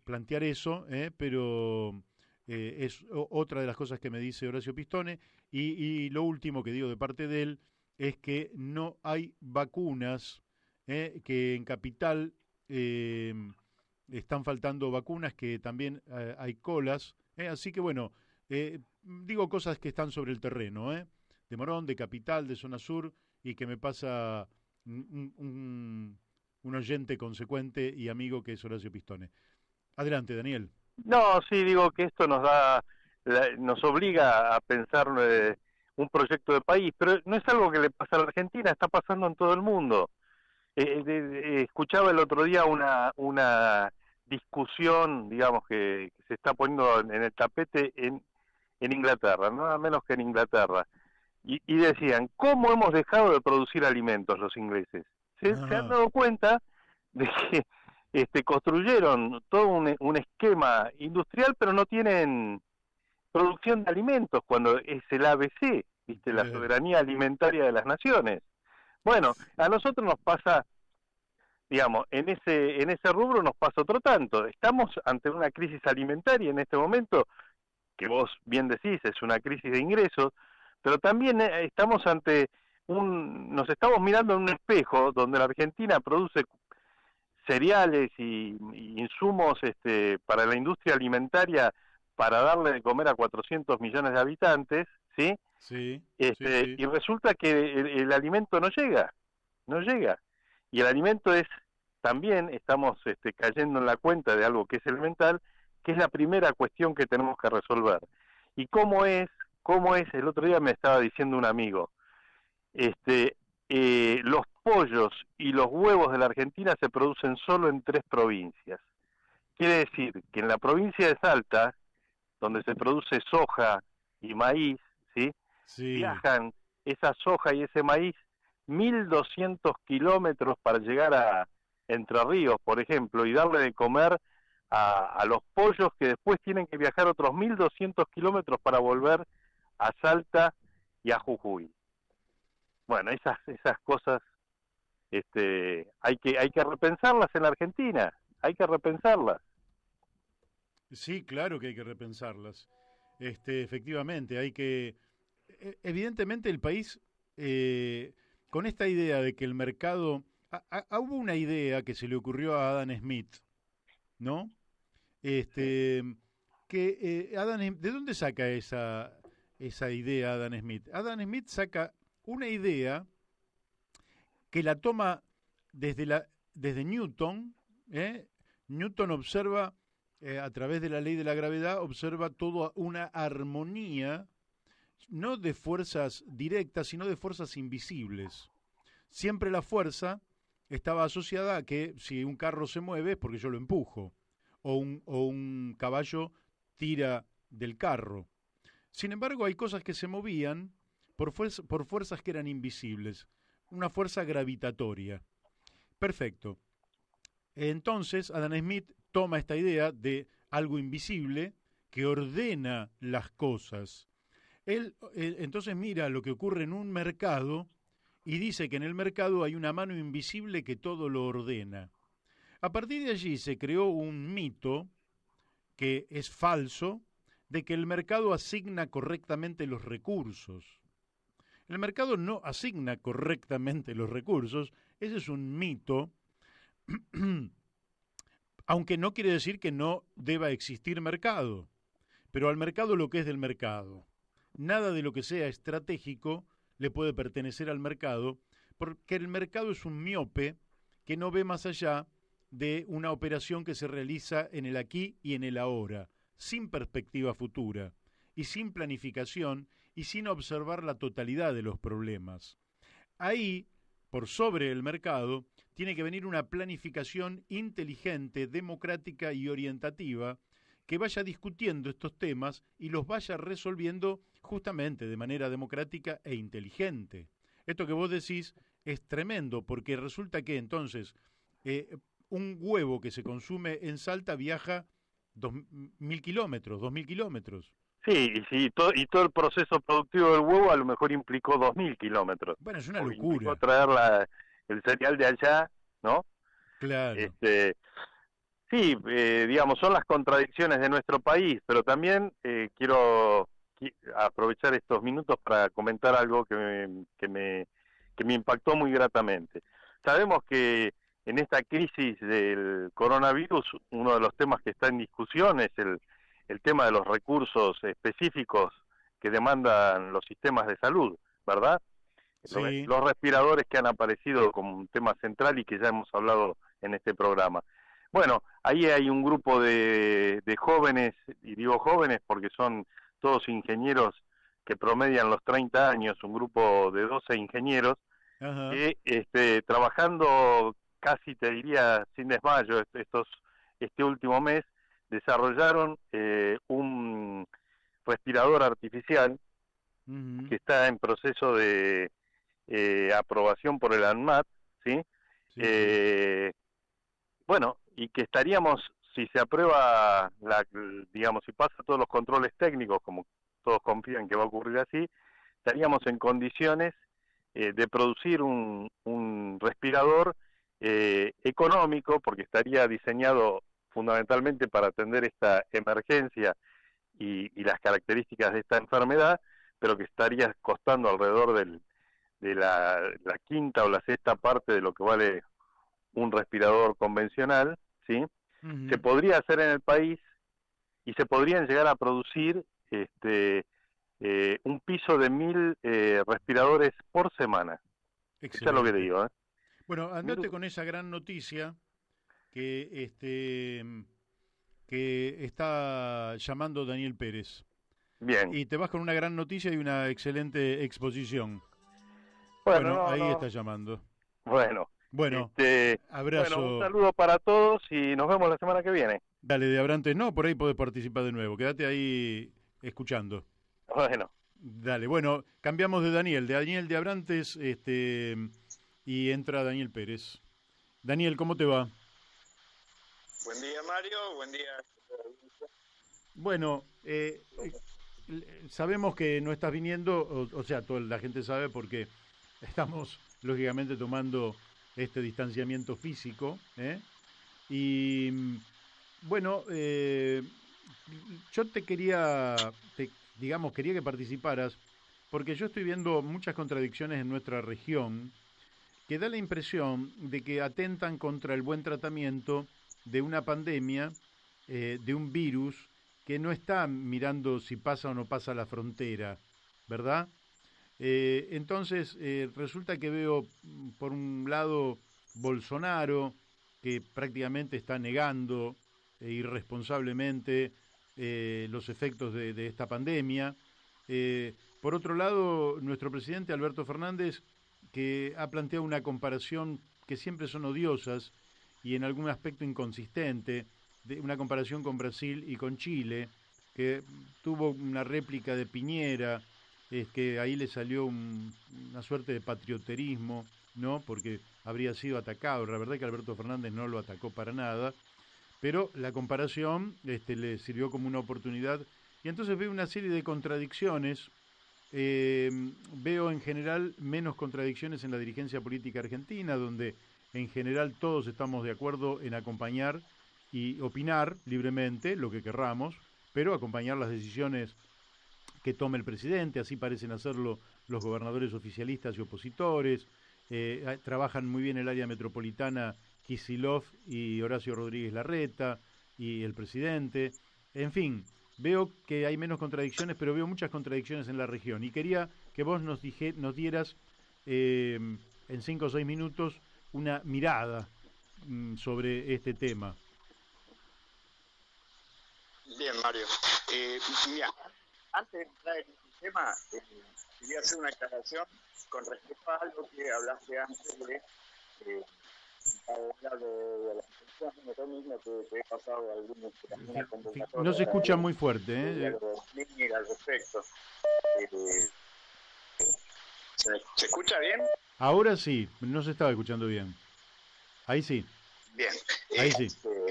Speaker 1: plantear eso, pero es otra de las cosas que me dice Horacio Pistone. Y lo último que digo de parte de él es que no hay vacunas, que en Capital están faltando vacunas, que también hay colas. Así que bueno, digo cosas que están sobre el terreno, de Morón, de Capital, de Zona Sur, y que me pasa un oyente consecuente y amigo que es Horacio Pistone. Adelante, Daniel.
Speaker 2: No, sí, digo que esto nos obliga a pensar un proyecto de país, pero no es algo que le pasa a la Argentina, está pasando en todo el mundo. Escuchaba el otro día una discusión, digamos, que se está poniendo en el tapete en Inglaterra, nada menos que en Inglaterra. Y decían, ¿cómo hemos dejado de producir alimentos los ingleses? Se han
Speaker 1: Ajá,
Speaker 2: dado cuenta de que construyeron todo un esquema industrial, pero no tienen producción de alimentos, cuando es el ABC, ¿viste? La
Speaker 1: claro.
Speaker 2: soberanía alimentaria de las naciones. Bueno, a nosotros nos pasa, digamos, en ese rubro nos pasa otro tanto. Estamos ante una crisis alimentaria en este momento, que vos bien decís, es una crisis de ingresos, pero también nos estamos mirando en un espejo donde la Argentina produce cereales y insumos para la industria alimentaria para darle de comer a 400 millones de habitantes, ¿sí?
Speaker 1: Sí, sí, sí.
Speaker 2: Y resulta que el alimento no llega, no llega. Y el alimento es, también estamos cayendo en la cuenta de algo que es elemental, que es la primera cuestión que tenemos que resolver. ¿Y cómo es? El otro día me estaba diciendo un amigo, los pollos y los huevos de la Argentina se producen solo en 3 provincias. Quiere decir que en la provincia de Salta donde se produce soja y maíz, ¿sí?
Speaker 1: Sí.
Speaker 2: Viajan esa soja y ese maíz 1.200 kilómetros para llegar a Entre Ríos, por ejemplo, y darle de comer a los pollos que después tienen que viajar otros 1.200 kilómetros para volver a Salta y a Jujuy. Bueno, esas cosas hay que repensarlas en la Argentina, hay que repensarlas.
Speaker 1: Sí, claro que hay que repensarlas. Efectivamente, hay que... Evidentemente el país, con esta idea de que el mercado... hubo una idea que se le ocurrió a Adam Smith, ¿no? Este, ¿De dónde saca esa idea Adam Smith? Adam Smith saca una idea que la toma desde Newton. Newton observa, a través de la ley de la gravedad, observa toda una armonía, no de fuerzas directas, sino de fuerzas invisibles. Siempre la fuerza estaba asociada a que si un carro se mueve es porque yo lo empujo, o un caballo tira del carro. Sin embargo, hay cosas que se movían por fuerzas que eran invisibles, una fuerza gravitatoria. Perfecto. Entonces, Adam Smith toma esta idea de algo invisible que ordena las cosas. Él entonces mira lo que ocurre en un mercado y dice que en el mercado hay una mano invisible que todo lo ordena. A partir de allí se creó un mito que es falso de que el mercado asigna correctamente los recursos. El mercado no asigna correctamente los recursos, ese es un mito, aunque no quiere decir que no deba existir mercado, pero al mercado lo que es del mercado. Nada de lo que sea estratégico le puede pertenecer al mercado, porque el mercado es un miope que no ve más allá de una operación que se realiza en el aquí y en el ahora, sin perspectiva futura, y sin planificación, y sin observar la totalidad de los problemas. Ahí, por sobre el mercado, tiene que venir una planificación inteligente, democrática y orientativa que vaya discutiendo estos temas y los vaya resolviendo justamente de manera democrática e inteligente. Esto que vos decís es tremendo, porque resulta que entonces un huevo que se consume en Salta viaja 2.000 kilómetros, 2.000 kilómetros.
Speaker 2: Sí, y todo el proceso productivo del huevo a lo mejor implicó 2.000 kilómetros.
Speaker 1: Bueno, es una
Speaker 2: O implicó
Speaker 1: locura.
Speaker 2: traer el cereal de allá, ¿no?
Speaker 1: Claro.
Speaker 2: Este, sí, digamos, son las contradicciones de nuestro país, pero también quiero aprovechar estos minutos para comentar algo que me impactó muy gratamente. Sabemos que en esta crisis del coronavirus, uno de los temas que está en discusión es el tema de los recursos específicos que demandan los sistemas de salud, ¿verdad?
Speaker 1: Sí.
Speaker 2: Los respiradores que han aparecido como un tema central y que ya hemos hablado en este programa. Bueno, ahí hay un grupo de jóvenes, y digo jóvenes porque son todos ingenieros que promedian los 30 años, un grupo de 12 ingenieros,
Speaker 1: Ajá.
Speaker 2: que trabajando casi te diría sin desmayo este último mes, desarrollaron un respirador artificial
Speaker 1: Uh-huh.
Speaker 2: que está en proceso de aprobación por el ANMAT, ¿sí?
Speaker 1: Sí, sí.
Speaker 2: Eh, bueno, y que estaríamos, si se aprueba, digamos, si pasa todos los controles técnicos, como todos confían que va a ocurrir así, estaríamos en condiciones de producir un respirador económico, porque estaría diseñado fundamentalmente para atender esta emergencia y las características de esta enfermedad, pero que estaría costando alrededor de la quinta o la sexta parte de lo que vale un respirador convencional, ¿sí? Se
Speaker 1: Uh-huh.
Speaker 2: podría hacer en el país y se podrían llegar a producir un piso de 1.000 respiradores por semana. Eso es lo que te
Speaker 1: Excelente.
Speaker 2: digo, ¿eh?
Speaker 1: Bueno, andate
Speaker 2: Mil-
Speaker 1: con esa gran noticia que que está llamando Daniel Pérez.
Speaker 2: Bien.
Speaker 1: Y te vas con una gran noticia y una excelente exposición.
Speaker 2: Bueno,
Speaker 1: Bueno,
Speaker 2: no,
Speaker 1: ahí
Speaker 2: no.
Speaker 1: está llamando.
Speaker 2: Bueno,
Speaker 1: Bueno,
Speaker 2: bueno, un
Speaker 1: abrazo.
Speaker 2: saludo para todos y nos vemos la semana que viene.
Speaker 1: Dale, de Abrantes, no, por ahí podés participar de nuevo. Quédate ahí escuchando.
Speaker 2: Bueno,
Speaker 1: Dale, bueno, cambiamos de Daniel de Abrantes, y entra Daniel Pérez. Daniel, ¿cómo te va?
Speaker 3: Buen día, Mario. Buen día.
Speaker 1: Bueno, sabemos que no estás viniendo, o sea, toda la gente sabe porque estamos lógicamente tomando este distanciamiento físico, ¿eh? Y bueno, yo te quería, digamos, quería que participaras porque yo estoy viendo muchas contradicciones en nuestra región que da la impresión de que atentan contra el buen tratamiento de una pandemia, de un virus que no está mirando si pasa o no pasa la frontera, ¿verdad? Entonces, resulta que veo, por un lado, Bolsonaro, que prácticamente está negando irresponsablemente los efectos de esta pandemia. Por otro lado, nuestro presidente Alberto Fernández, que ha planteado una comparación que siempre son odiosas y en algún aspecto inconsistente, de una comparación con Brasil y con Chile, que tuvo una réplica de Piñera, es que ahí le salió una suerte de patrioterismo, ¿no? Porque habría sido atacado. La verdad es que Alberto Fernández no lo atacó para nada, pero la comparación le sirvió como una oportunidad. Y entonces veo una serie de contradicciones. eh, Veo en general menos contradicciones en la dirigencia política argentina, donde en general todos estamos de acuerdo en acompañar y opinar libremente lo que querramos, pero acompañar las decisiones que tome el presidente, así parecen hacerlo los gobernadores oficialistas y opositores. Trabajan muy bien el área metropolitana Kicillof y Horacio Rodríguez Larreta y el presidente. En fin, veo que hay menos contradicciones, pero veo muchas contradicciones en la región. Y quería que vos nos dieras en 5 o 6 minutos una mirada sobre este tema.
Speaker 3: Bien, Mario. Mira, antes de entrar en este tema, quería hacer una aclaración con respecto a algo que hablaste antes de hablar de la institución. Yo mismo te he pasado alguna
Speaker 1: No
Speaker 3: convocatoria
Speaker 1: se escucha muy
Speaker 3: de
Speaker 1: fuerte, ¿eh?
Speaker 3: diálogo al respecto. Eh, ¿Se escucha bien?
Speaker 1: Ahora sí, no se estaba escuchando bien. Ahí sí,
Speaker 3: Bien.
Speaker 1: ahí sí.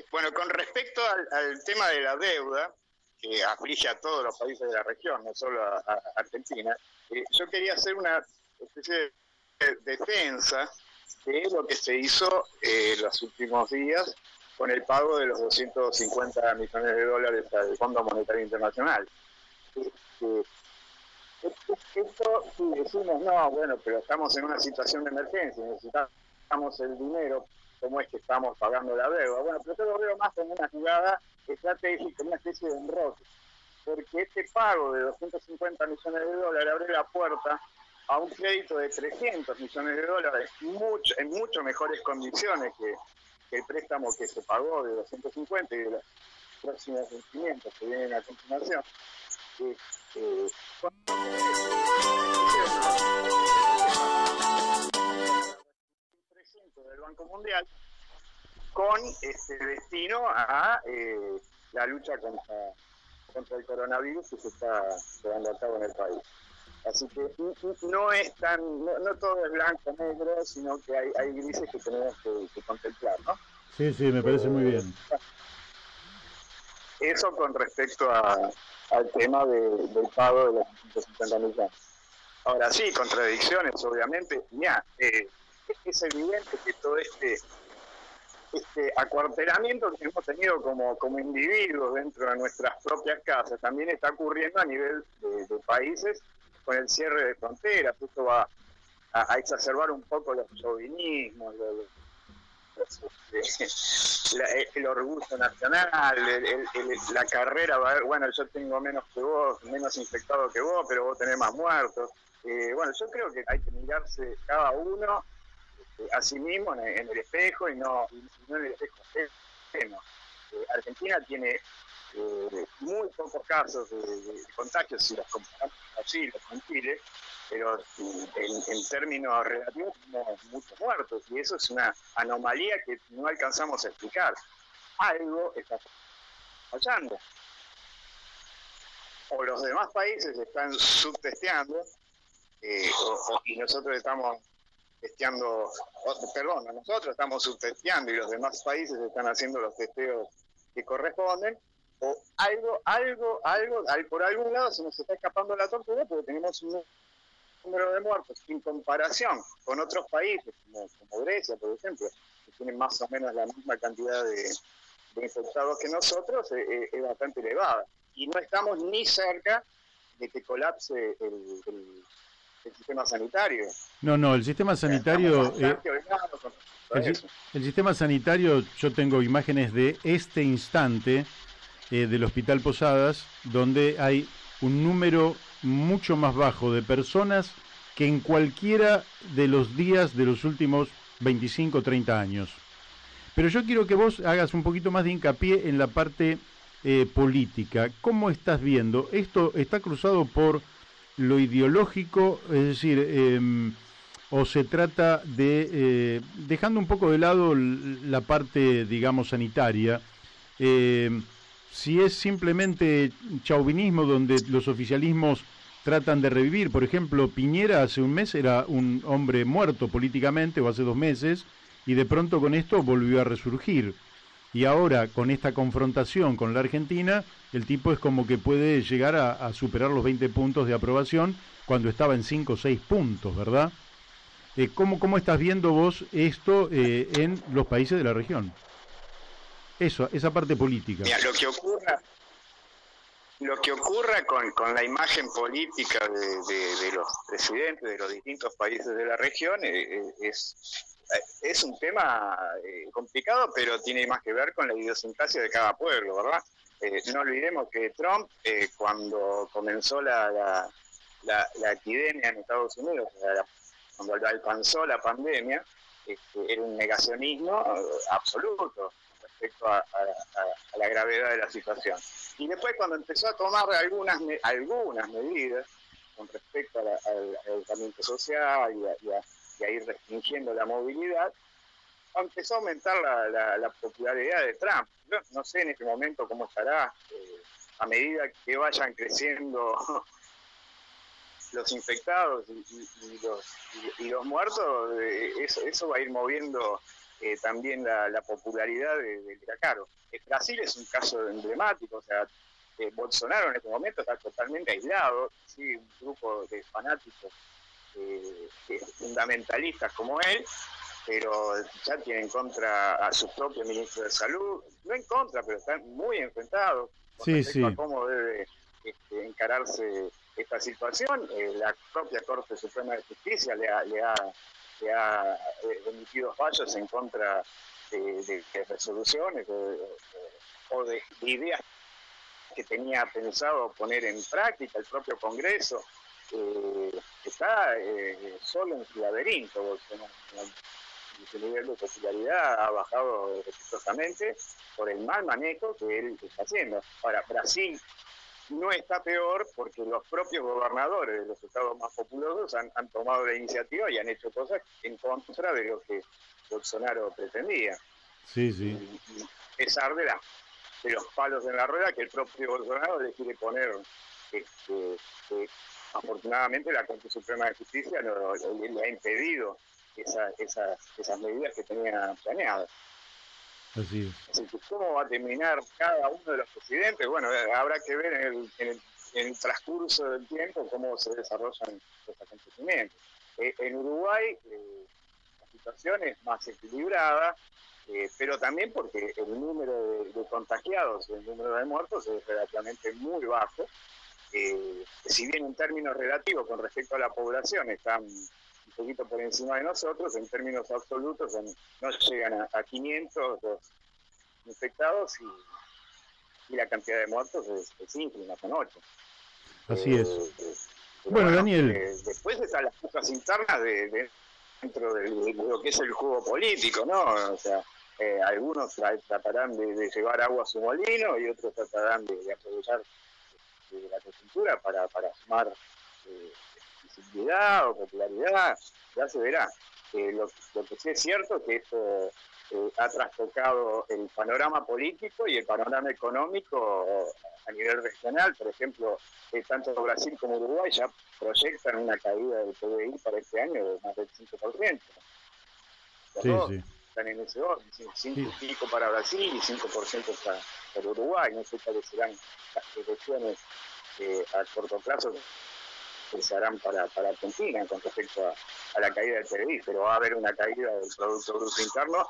Speaker 3: Bueno, con respecto al tema de la deuda, que aflige a todos los países de la región, no solo a Argentina, yo quería hacer una especie de defensa de lo que se hizo los últimos días con el pago de los 250 millones de dólares al Fondo Monetario Internacional. Esto, si decimos, no, bueno, pero estamos en una situación de emergencia, necesitamos el dinero, ¿cómo es que estamos pagando la deuda? Bueno, pero yo lo veo más como una jugada estratégica, una especie de enroque, porque este pago de 250 millones de dólares abre la puerta a un crédito de 300 millones de dólares, en mucho mejores condiciones que el préstamo que se pagó de 250 y de los próximos vencimientos que vienen a continuación. Del Banco Mundial con destino a la lucha contra el coronavirus que se está llevando a cabo en el país. Así que no es no todo es blanco negro, sino que hay grises que tenemos que contemplar, ¿no?
Speaker 1: Sí, sí, me parece muy bien.
Speaker 3: Eso con respecto al tema del pago de los 150 millones. Ahora sí, contradicciones, obviamente. Mira, es evidente que todo este acuartelamiento que hemos tenido como individuos dentro de nuestras propias casas también está ocurriendo a nivel de países con el cierre de fronteras. Esto va a exacerbar un poco los chauvinismos, el orgullo nacional, la carrera va a ver, bueno, yo tengo menos que vos, menos infectado que vos, pero vos tenés más muertos. Bueno, yo creo que hay que mirarse cada uno a sí mismo en el espejo y no en el espejo ajeno. Argentina tiene muy pocos casos de contagios si los comparamos con Brasil o con Chile, pero en términos relativos tenemos muchos muertos y eso es una anomalía que no alcanzamos a explicar. Algo está fallando. O los demás países están subtesteando, y nosotros estamos nosotros estamos subtesteando y los demás países están haciendo los testeos que corresponden, o por algún lado se nos está escapando la tortuga porque tenemos un número de muertos en comparación con otros países, como Grecia, por ejemplo, que tienen más o menos la misma cantidad de infectados que nosotros, es bastante elevada. Y no estamos ni cerca de que colapse el sistema sanitario.
Speaker 1: No, el sistema sanitario... El sistema sanitario, yo tengo imágenes de este instante del Hospital Posadas, donde hay un número mucho más bajo de personas que en cualquiera de los días de los últimos 25 o 30 años. Pero yo quiero que vos hagas un poquito más de hincapié en la parte política. ¿Cómo estás viendo? ¿Esto está cruzado por lo ideológico? Es decir, o se trata de, dejando un poco de lado la parte, digamos, sanitaria, si es simplemente chauvinismo donde los oficialismos tratan de revivir. Por ejemplo, Piñera hace un mes era un hombre muerto políticamente, o hace 2 meses, y de pronto con esto volvió a resurgir. Y ahora, con esta confrontación con la Argentina, el tipo es como que puede llegar a superar los 20 puntos de aprobación cuando estaba en 5 o 6 puntos, ¿verdad? ¿Cómo estás viendo vos esto en los países de la región? Esa parte política.
Speaker 3: Mira, lo que ocurra con la imagen política de los presidentes de los distintos países de la región es un tema complicado, pero tiene más que ver con la idiosincrasia de cada pueblo, ¿verdad? No olvidemos que Trump, cuando comenzó la epidemia en Estados Unidos, cuando alcanzó la pandemia, era un negacionismo absoluto respecto a la gravedad de la situación. Y después, cuando empezó a tomar algunas medidas con respecto al aislamiento social y a ir restringiendo la movilidad, empezó a aumentar la popularidad de Trump. No sé en este momento cómo estará a medida que vayan creciendo los infectados y los muertos, eso va a ir moviendo también la popularidad de Caro. Brasil es un caso emblemático, o sea, Bolsonaro en este momento está totalmente aislado, sí, un grupo de fanáticos fundamentalistas como él, pero ya tiene en contra a su propio ministro de Salud, no en contra, pero están muy enfrentados con respecto a cómo debe encararse esta situación. La propia Corte Suprema de Justicia le ha emitido fallos en contra de resoluciones o de ideas que tenía pensado poner en práctica. El propio Congreso está solo en su laberinto. Su nivel de popularidad ha bajado respetosamente por el mal manejo que él está haciendo. Ahora, Brasil no está peor porque los propios gobernadores de los estados más populosos han tomado la iniciativa y han hecho cosas en contra de lo que Bolsonaro pretendía.
Speaker 1: Sí.
Speaker 3: Y a pesar de los palos en la rueda que el propio Bolsonaro le quiere poner, afortunadamente la Corte Suprema de Justicia le ha impedido esas medidas que tenía planeadas.
Speaker 1: Así es.
Speaker 3: Así que, ¿cómo va a terminar cada uno de los presidentes? Bueno, habrá que ver en el transcurso del tiempo cómo se desarrollan los acontecimientos. En Uruguay la situación es más equilibrada, pero también porque el número de contagiados y el número de muertos es relativamente muy bajo. Si bien en términos relativos con respecto a la población están un poquito por encima de nosotros, en términos absolutos no llegan a 500 los infectados y la cantidad de muertos es ínfima, son 8.
Speaker 1: Así es. Bueno, Daniel.
Speaker 3: Después están las cosas internas dentro de lo que es el juego político, ¿no? O sea, algunos tratarán de llevar agua a su molino y otros tratarán de aprovechar la coyuntura para sumar visibilidad o popularidad, ya se verá. Lo que sí es cierto es que esto ha trastocado el panorama político y el panorama económico a nivel regional. Por ejemplo, tanto Brasil como Uruguay ya proyectan una caída del PBI para este año de más del 5%. Los dos están en ese orden, 5 y pico para Brasil y 5% para Uruguay. No sé cuáles serán las proyecciones a corto plazo que se harán para Argentina con respecto a la caída del PBI, pero va a haber una caída del Producto Bruto Interno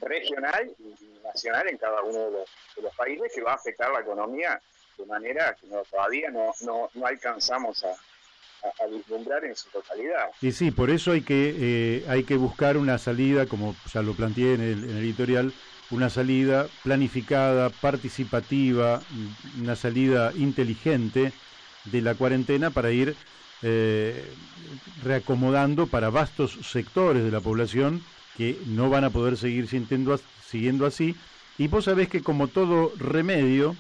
Speaker 3: regional y nacional en cada uno de los países, que va a afectar la economía de manera que todavía no alcanzamos a vislumbrar en su totalidad.
Speaker 1: Y sí, por eso hay que buscar una salida, como ya lo planteé en el editorial, una salida planificada, participativa, una salida inteligente de la cuarentena para ir reacomodando para vastos sectores de la población que no van a poder seguir siguiendo así. Y vos sabés que como todo remedio,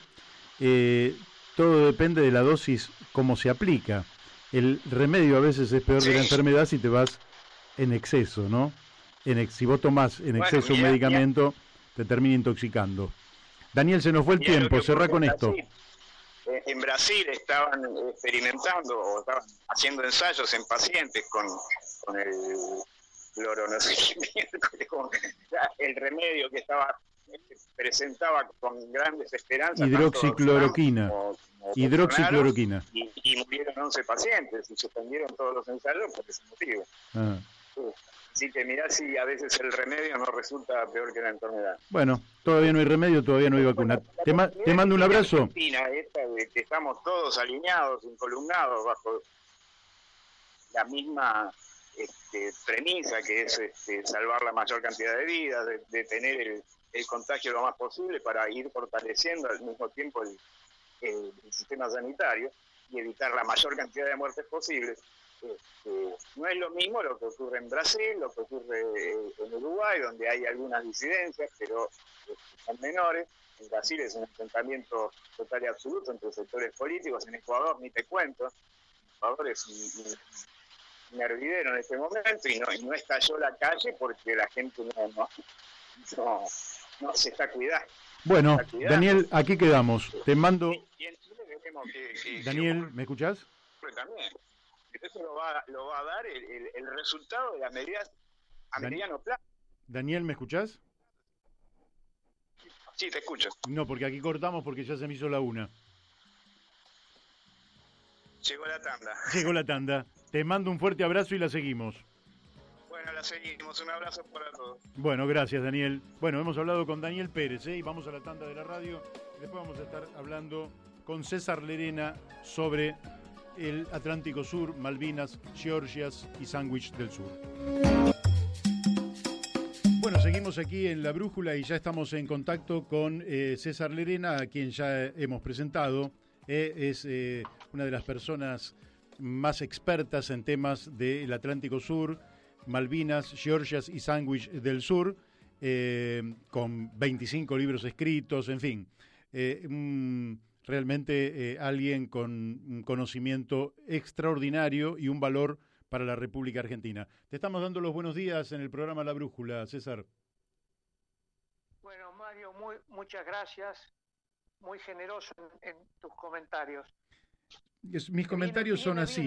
Speaker 1: todo depende de la dosis, cómo se aplica. El remedio a veces es peor de la enfermedad si te vas en exceso, ¿no? Si vos tomás en exceso un medicamento, te termina intoxicando. Daniel, se nos fue el tiempo, cerrá con esto.
Speaker 3: En Brasil estaban experimentando o estaban haciendo ensayos en pacientes con el cloro, no sé qué, el remedio que presentaba con grandes esperanzas.
Speaker 1: Hidroxicloroquina. Hidroxicloroquina.
Speaker 3: Y murieron 11 pacientes y suspendieron todos los ensayos por ese motivo. Así que mirá si a veces el remedio no resulta peor que la enfermedad.
Speaker 1: Bueno, todavía no hay remedio, todavía no hay vacuna. Te mando un abrazo.
Speaker 3: Argentina, esta de que estamos todos alineados, incolumnados bajo la misma premisa, que es salvar la mayor cantidad de vidas, de tener el contagio lo más posible para ir fortaleciendo al mismo tiempo el sistema sanitario y evitar la mayor cantidad de muertes posibles. No es lo mismo lo que ocurre en Brasil, lo que ocurre en Uruguay, donde hay algunas disidencias, pero son menores. En Brasil es un enfrentamiento total y absoluto entre sectores políticos. En Ecuador ni te cuento. Ecuador es un hervidero en este momento y no estalló la calle porque la gente no se está cuidando.
Speaker 1: Bueno, Daniel, aquí quedamos. Te mando...
Speaker 3: Y en Chile veremos
Speaker 1: Daniel, ¿me escuchás?
Speaker 3: También. Eso lo va a dar el resultado de las medidas a mediano plazo.
Speaker 1: Daniel, ¿me escuchás?
Speaker 3: Sí, te escucho.
Speaker 1: No, porque aquí cortamos porque ya se me hizo la 1.
Speaker 3: Llegó la tanda.
Speaker 1: Llegó la tanda. Te mando un fuerte abrazo y la seguimos.
Speaker 3: Bueno, la seguimos. Un abrazo para todos.
Speaker 1: Bueno, gracias, Daniel. Bueno, hemos hablado con Daniel Pérez, y vamos a la tanda de la radio. Después vamos a estar hablando con César Lerena sobre el Atlántico Sur, Malvinas, Georgias y Sandwich del Sur. Bueno, seguimos aquí en La Brújula y ya estamos en contacto con César Lerena, a quien ya hemos presentado. Es una de las personas más expertas en temas del Atlántico Sur, Malvinas, Georgias y Sandwich del Sur, con 25 libros escritos, en fin. Realmente alguien con un conocimiento extraordinario y un valor para la República Argentina. Te estamos dando los buenos días en el programa La Brújula, César.
Speaker 4: Bueno, Mario, muchas gracias. Muy generoso en tus comentarios.
Speaker 1: Mis comentarios son así.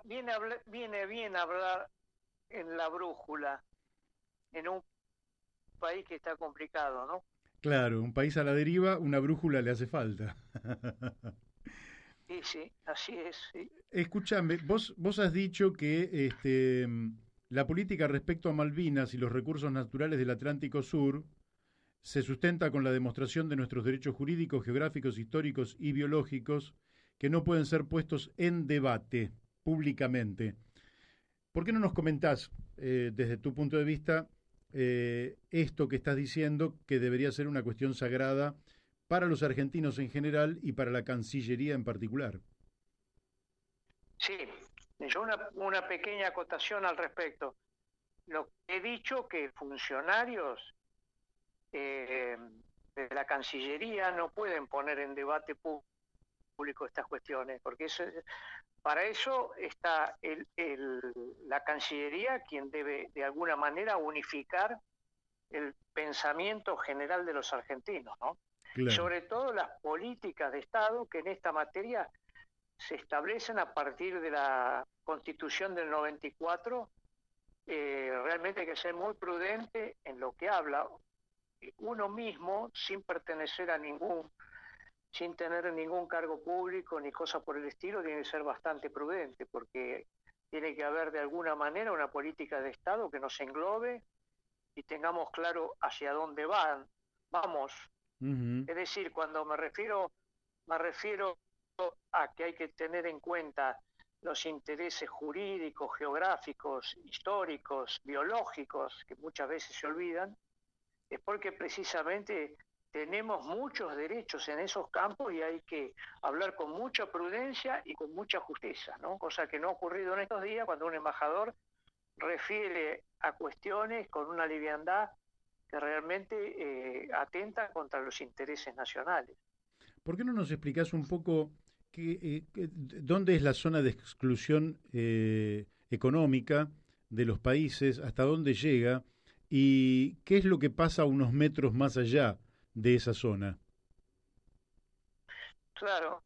Speaker 4: Viene bien hablar en La Brújula, en un país que está complicado, ¿no?
Speaker 1: Claro, un país a la deriva, una brújula le hace falta.
Speaker 4: Sí, así es. Sí.
Speaker 1: Escúchame, vos has dicho que la política respecto a Malvinas y los recursos naturales del Atlántico Sur se sustenta con la demostración de nuestros derechos jurídicos, geográficos, históricos y biológicos que no pueden ser puestos en debate públicamente. ¿Por qué no nos comentás, desde tu punto de vista, esto que estás diciendo, que debería ser una cuestión sagrada para los argentinos en general y para la Cancillería en particular?
Speaker 4: Sí, yo una pequeña acotación al respecto. Lo que he dicho, que funcionarios de la Cancillería no pueden poner en debate público estas cuestiones, porque para eso está la Cancillería, quien debe de alguna manera unificar el pensamiento general de los argentinos, ¿no?
Speaker 1: Claro.
Speaker 4: Sobre todo las políticas de Estado que en esta materia se establecen a partir de la Constitución del 94. Realmente hay que ser muy prudente en lo que habla uno mismo, sin pertenecer a sin tener ningún cargo público ni cosa por el estilo. Tiene que ser bastante prudente, porque tiene que haber de alguna manera una política de Estado que nos englobe y tengamos claro hacia dónde vamos.
Speaker 1: Uh-huh.
Speaker 4: Es decir, cuando me refiero a que hay que tener en cuenta los intereses jurídicos, geográficos, históricos, biológicos, que muchas veces se olvidan, es porque precisamente tenemos muchos derechos en esos campos y hay que hablar con mucha prudencia y con mucha justeza, ¿no? Cosa que no ha ocurrido en estos días, cuando un embajador refiere a cuestiones con una liviandad que realmente atenta contra los intereses nacionales.
Speaker 1: ¿Por qué no nos explicás un poco dónde es la zona de exclusión económica de los países, hasta dónde llega y qué es lo que pasa unos metros más allá de esa zona?
Speaker 4: Claro.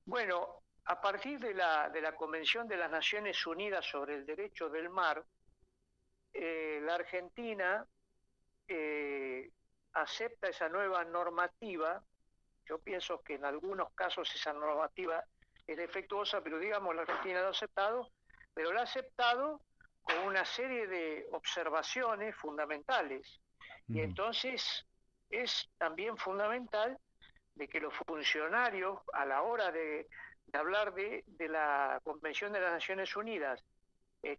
Speaker 4: Bueno, a partir de la Convención de las Naciones Unidas sobre el Derecho del Mar, la Argentina acepta esa nueva normativa. Yo pienso que en algunos casos esa normativa es defectuosa, pero digamos la Argentina lo ha aceptado, pero la ha aceptado con una serie de observaciones fundamentales. Y entonces es también fundamental de que los funcionarios, a la hora de hablar de la Convención de las Naciones Unidas,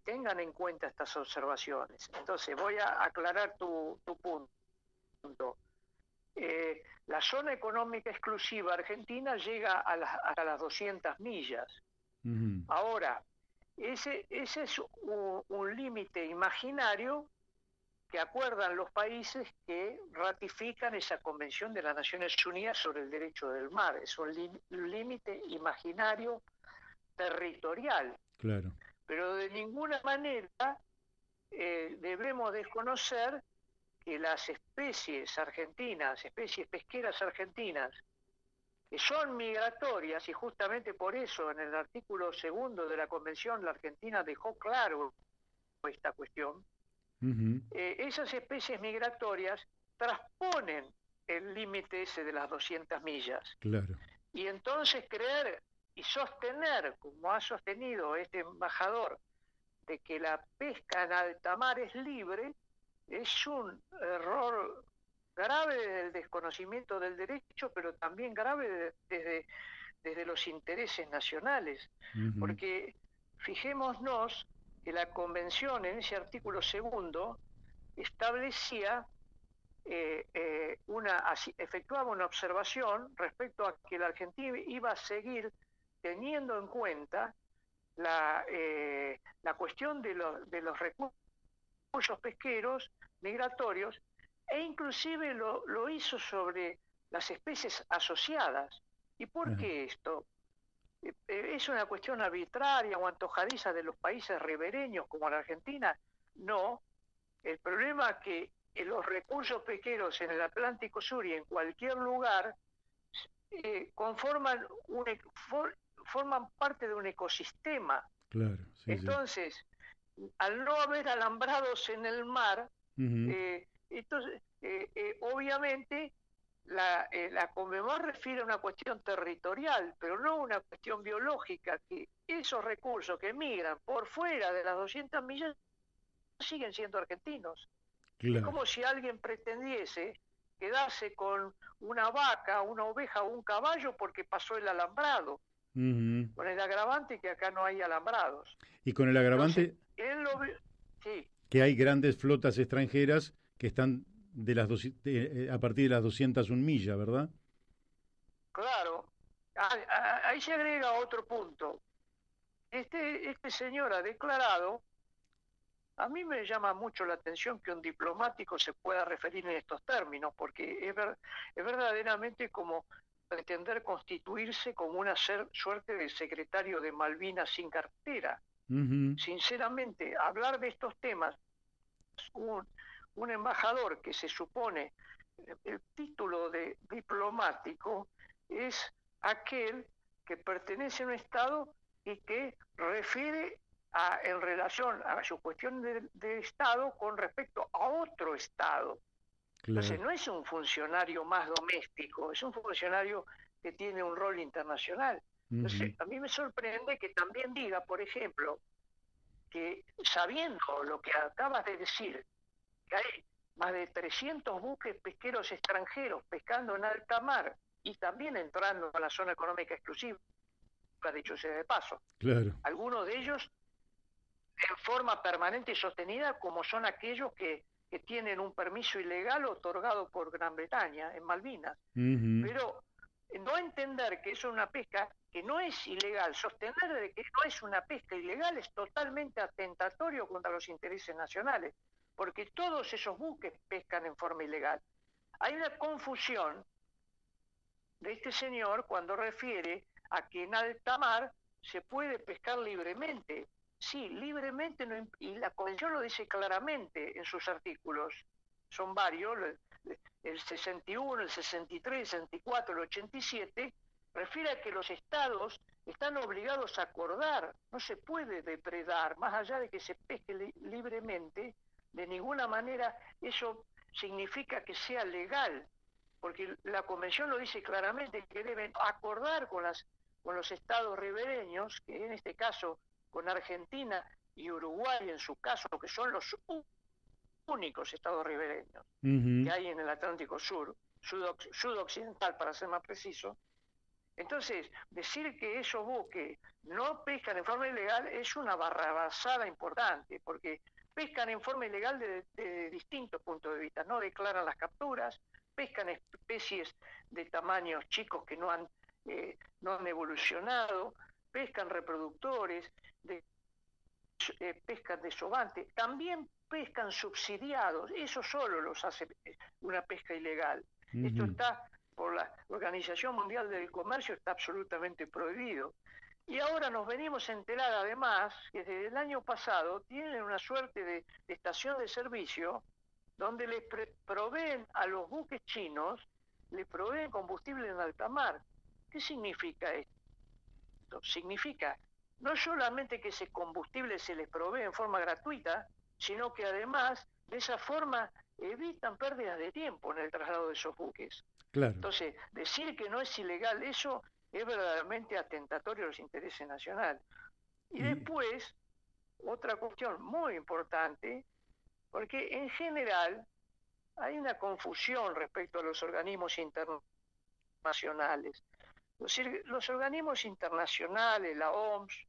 Speaker 4: tengan en cuenta estas observaciones. Entonces voy a aclarar tu punto. La zona económica exclusiva argentina llega hasta las 200 millas.
Speaker 1: Uh-huh.
Speaker 4: Ahora, ese es un límite imaginario que acuerdan los países que ratifican esa Convención de las Naciones Unidas sobre el Derecho del Mar. Es un límite imaginario territorial.
Speaker 1: Claro.
Speaker 4: Pero de ninguna manera debemos desconocer que las especies argentinas, especies pesqueras argentinas, que son migratorias, y justamente por eso en el artículo 2 de la Convención la Argentina dejó claro esta cuestión,
Speaker 1: Uh-huh.
Speaker 4: Esas especies migratorias trasponen el límite ese de las 200 millas.
Speaker 1: Claro.
Speaker 4: Y entonces creer y sostener, como ha sostenido este embajador, de que la pesca en alta mar es libre, es un error grave desde el desconocimiento del derecho, pero también grave desde los intereses nacionales.
Speaker 1: Uh-huh.
Speaker 4: Porque fijémonos que la Convención en ese artículo 2 establecía efectuaba una observación respecto a que la Argentina iba a seguir teniendo en cuenta la cuestión de los recursos pesqueros migratorios, e inclusive lo hizo sobre las especies asociadas. ¿Y por qué esto? ¿Es una cuestión arbitraria o antojadiza de los países ribereños como la Argentina? No. El problema es que los recursos pesqueros en el Atlántico Sur y en cualquier lugar forman parte de un ecosistema.
Speaker 1: Claro, sí,
Speaker 4: entonces, al no haber alambrados en el mar,
Speaker 1: uh-huh.
Speaker 4: Obviamente la Conmebol refiere a una cuestión territorial, pero no una cuestión biológica, que esos recursos que migran por fuera de las 200 millas siguen siendo argentinos. Claro. Es como si alguien pretendiese quedarse con una vaca, una oveja o un caballo porque pasó el alambrado, uh-huh. Con el agravante que acá no hay alambrados.
Speaker 1: Y con el agravante
Speaker 4: sí.
Speaker 1: que hay grandes flotas extranjeras que están a partir de las 201 millas, ¿verdad?
Speaker 4: Claro. Ahí se agrega otro punto. Este señor ha declarado, a mí me llama mucho la atención que un diplomático se pueda referir en estos términos, porque es verdaderamente como pretender constituirse como una suerte de secretario de Malvinas sin cartera. Uh-huh. Sinceramente, hablar de estos temas, un embajador que se supone, el título de diplomático es aquel que pertenece a un Estado y que refiere en relación a su cuestión de Estado con respecto a otro Estado.
Speaker 1: Claro.
Speaker 4: Entonces no es un funcionario más doméstico, es un funcionario que tiene un rol internacional. Entonces a mí me sorprende que también diga, por ejemplo, que sabiendo lo que acabas de decir, que hay más de 300 buques pesqueros extranjeros pescando en alta mar y también entrando a la zona económica exclusiva, dicho sea de paso.
Speaker 1: Claro.
Speaker 4: Algunos de ellos en forma permanente y sostenida, como son aquellos que tienen un permiso ilegal otorgado por Gran Bretaña en Malvinas. Pero no entender que eso es una pesca que no es ilegal, sostener de que no es una pesca ilegal es totalmente atentatorio contra los intereses nacionales, porque todos esos buques pescan en forma ilegal. Hay una confusión de este señor cuando refiere a que en alta mar se puede pescar libremente. Sí, libremente, no, y la Convención lo dice claramente en sus artículos, son varios, el 61, el 63, el 64, el 87, refiere a que los estados están obligados a acordar, no se puede depredar, más allá de que se pesque libremente, de ninguna manera eso significa que sea legal, porque la Convención lo dice claramente, que deben acordar con los estados ribereños, que en este caso con Argentina y Uruguay en su caso, que son los únicos estados ribereños que hay en el Atlántico Sur, sudoccidental para ser más preciso. Entonces, decir que esos buques no pescan en forma ilegal es una barrabasada importante, porque pescan en forma ilegal de distintos puntos de vista, no declaran las capturas, pescan especies de tamaños chicos que no han evolucionado, pescan reproductores, pescan desovantes, también pescan subsidiados, eso solo los hace una pesca ilegal. Esto está por la Organización Mundial del Comercio, está absolutamente prohibido. Y ahora nos venimos a enterar además que desde el año pasado tienen una suerte de estación de servicio donde les proveen a los buques chinos, les proveen combustible en alta mar. ¿Qué significa esto? Significa no solamente que ese combustible se les provee en forma gratuita, sino que además de esa forma evitan pérdidas de tiempo en el traslado de esos buques.
Speaker 1: Claro.
Speaker 4: Entonces, decir que no es ilegal eso es verdaderamente atentatorio a los intereses nacionales. Y después, otra cuestión muy importante, porque en general hay una confusión respecto a los organismos internacionales. Los organismos internacionales, la OMS,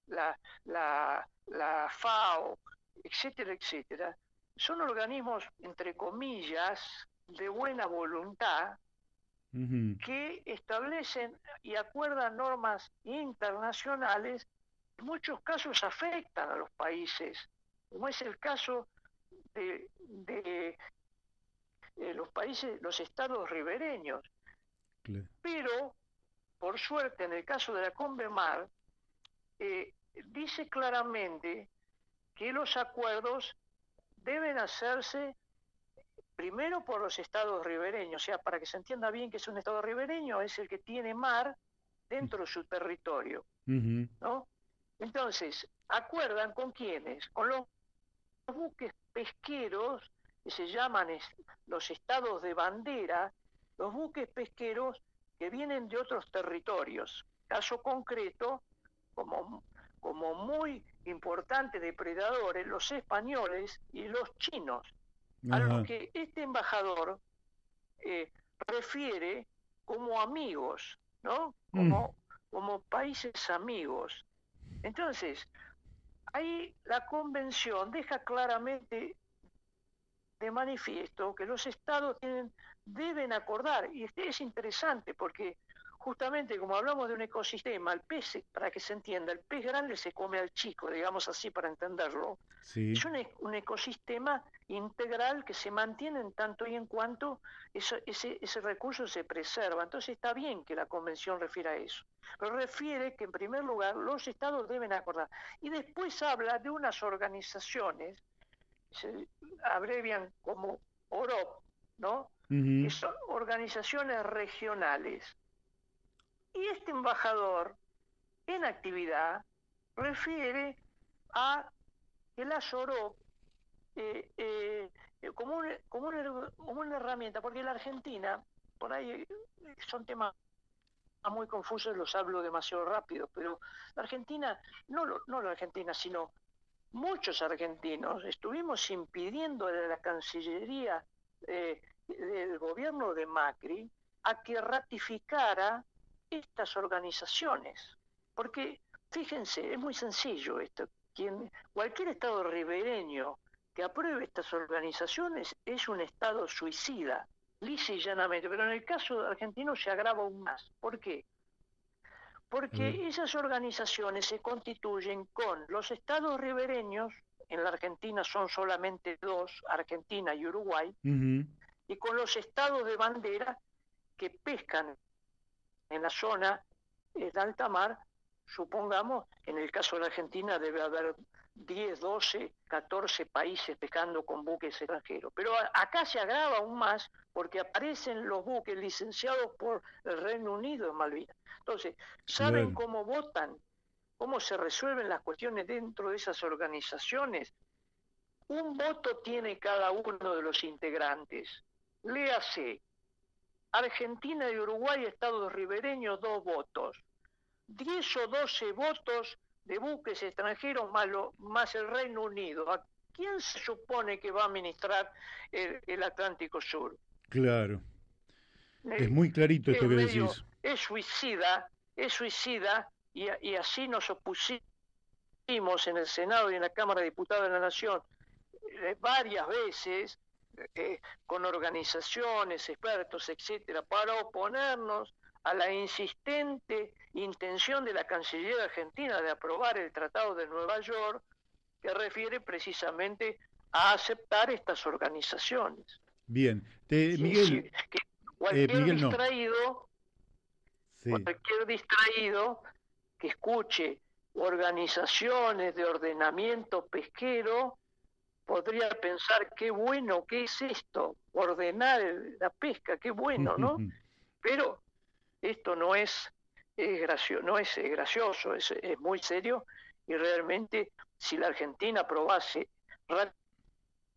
Speaker 4: la FAO, etcétera, etcétera, son organismos, entre comillas, de buena voluntad, que establecen y acuerdan normas internacionales, en muchos casos afectan a los países, como es el caso de los países, los estados ribereños.
Speaker 1: Claro.
Speaker 4: Pero, por suerte, en el caso de la CONVEMAR, dice claramente que los acuerdos deben hacerse primero por los estados ribereños, o sea, para que se entienda bien que es un estado ribereño, es el que tiene mar dentro de su territorio, ¿no? Entonces, acuerdan con quiénes, con los buques pesqueros que se llaman los estados de bandera, los buques pesqueros que vienen de otros territorios. Caso concreto, como muy importantes depredadores, los españoles y los chinos, a los que este embajador refiere como amigos, ¿no? Como países amigos. Entonces, ahí la convención deja claramente de manifiesto que los estados deben acordar, y es interesante porque justamente como hablamos de un ecosistema, el pez, para que se entienda, el pez grande se come al chico, digamos así para entenderlo.
Speaker 1: Sí.
Speaker 4: Es un ecosistema integral que se mantiene en tanto y en cuanto ese recurso se preserva. Entonces está bien que la convención refiera a eso, pero refiere que en primer lugar los estados deben acordar. Y después habla de unas organizaciones se abrevian como OROP, ¿no? Que
Speaker 1: Ujú.
Speaker 4: son organizaciones regionales. Y este embajador en actividad refiere a que las OROP como una herramienta, porque la Argentina, por ahí son temas muy confusos, los hablo demasiado rápido, pero la Argentina, no la Argentina, sino muchos argentinos estuvimos impidiendo a la Cancillería del gobierno de Macri a que ratificara estas organizaciones. Porque, fíjense, es muy sencillo esto. Cualquier Estado ribereño que apruebe estas organizaciones es un Estado suicida, lisa y llanamente. Pero en el caso argentino se agrava aún más. ¿Por qué?
Speaker 1: A ver.
Speaker 4: Porque esas organizaciones se constituyen con los estados ribereños, en la Argentina son solamente dos, Argentina y Uruguay,
Speaker 1: Ujú.
Speaker 4: y con los estados de bandera que pescan en la zona de alta mar. Supongamos, en el caso de la Argentina debe haber 10, 12, 14 países pescando con buques extranjeros. Pero acá se agrava aún más porque aparecen los buques licenciados por el Reino Unido en Malvinas. Entonces, ¿saben
Speaker 1: Claro.
Speaker 4: cómo votan? ¿Cómo se resuelven las cuestiones dentro de esas organizaciones? Un voto tiene cada uno de los integrantes. Léase, Argentina y Uruguay, estados ribereños, 2 votos. 10 o 12 votos de buques extranjeros más el Reino Unido. ¿A quién se supone que va a administrar el Atlántico Sur?
Speaker 1: Claro. Es
Speaker 4: Eh,
Speaker 1: muy clarito esto
Speaker 4: es
Speaker 1: que
Speaker 4: medio,
Speaker 1: decís.
Speaker 4: es suicida y así nos opusimos en el Senado y en la Cámara de Diputados de la Nación varias veces con organizaciones, expertos, etcétera, para oponernos a la insistente intención de la Cancillería Argentina de aprobar el Tratado de Nueva York, que refiere precisamente a aceptar estas organizaciones.
Speaker 1: Bien.
Speaker 4: Si,
Speaker 1: Miguel,
Speaker 4: que cualquier
Speaker 1: Miguel no.
Speaker 4: distraído,
Speaker 1: Sí.
Speaker 4: cualquier distraído que escuche organizaciones de ordenamiento pesquero podría pensar qué bueno, qué es esto, ordenar la pesca, qué bueno, ¿no? Pero esto no es gracioso, es muy serio y realmente si la Argentina aprobase,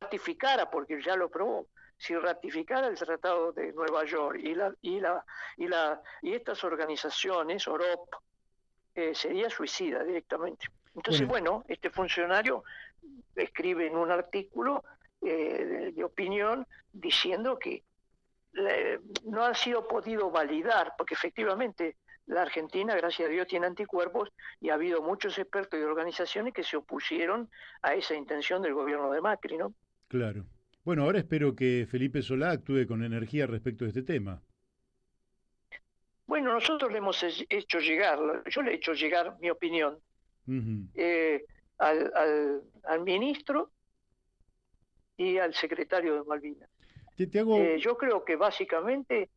Speaker 4: ratificara, porque ya lo aprobó, si ratificara el Tratado de Nueva York y estas organizaciones, OROP, sería suicida directamente. Entonces,
Speaker 1: Bueno,
Speaker 4: bueno, este funcionario escribe en un artículo de opinión diciendo que no ha sido podido validar, porque efectivamente la Argentina, gracias a Dios, tiene anticuerpos y ha habido muchos expertos y organizaciones que se opusieron a esa intención del gobierno de Macri, ¿no?
Speaker 1: claro. Bueno, ahora espero que Felipe Solá actúe con energía respecto de este tema.
Speaker 4: Bueno, nosotros le hemos hecho llegar, yo le he hecho llegar mi opinión
Speaker 1: Ujú.
Speaker 4: eh, al ministro y al secretario de Malvinas.
Speaker 1: Te hago,
Speaker 4: Yo creo que básicamente,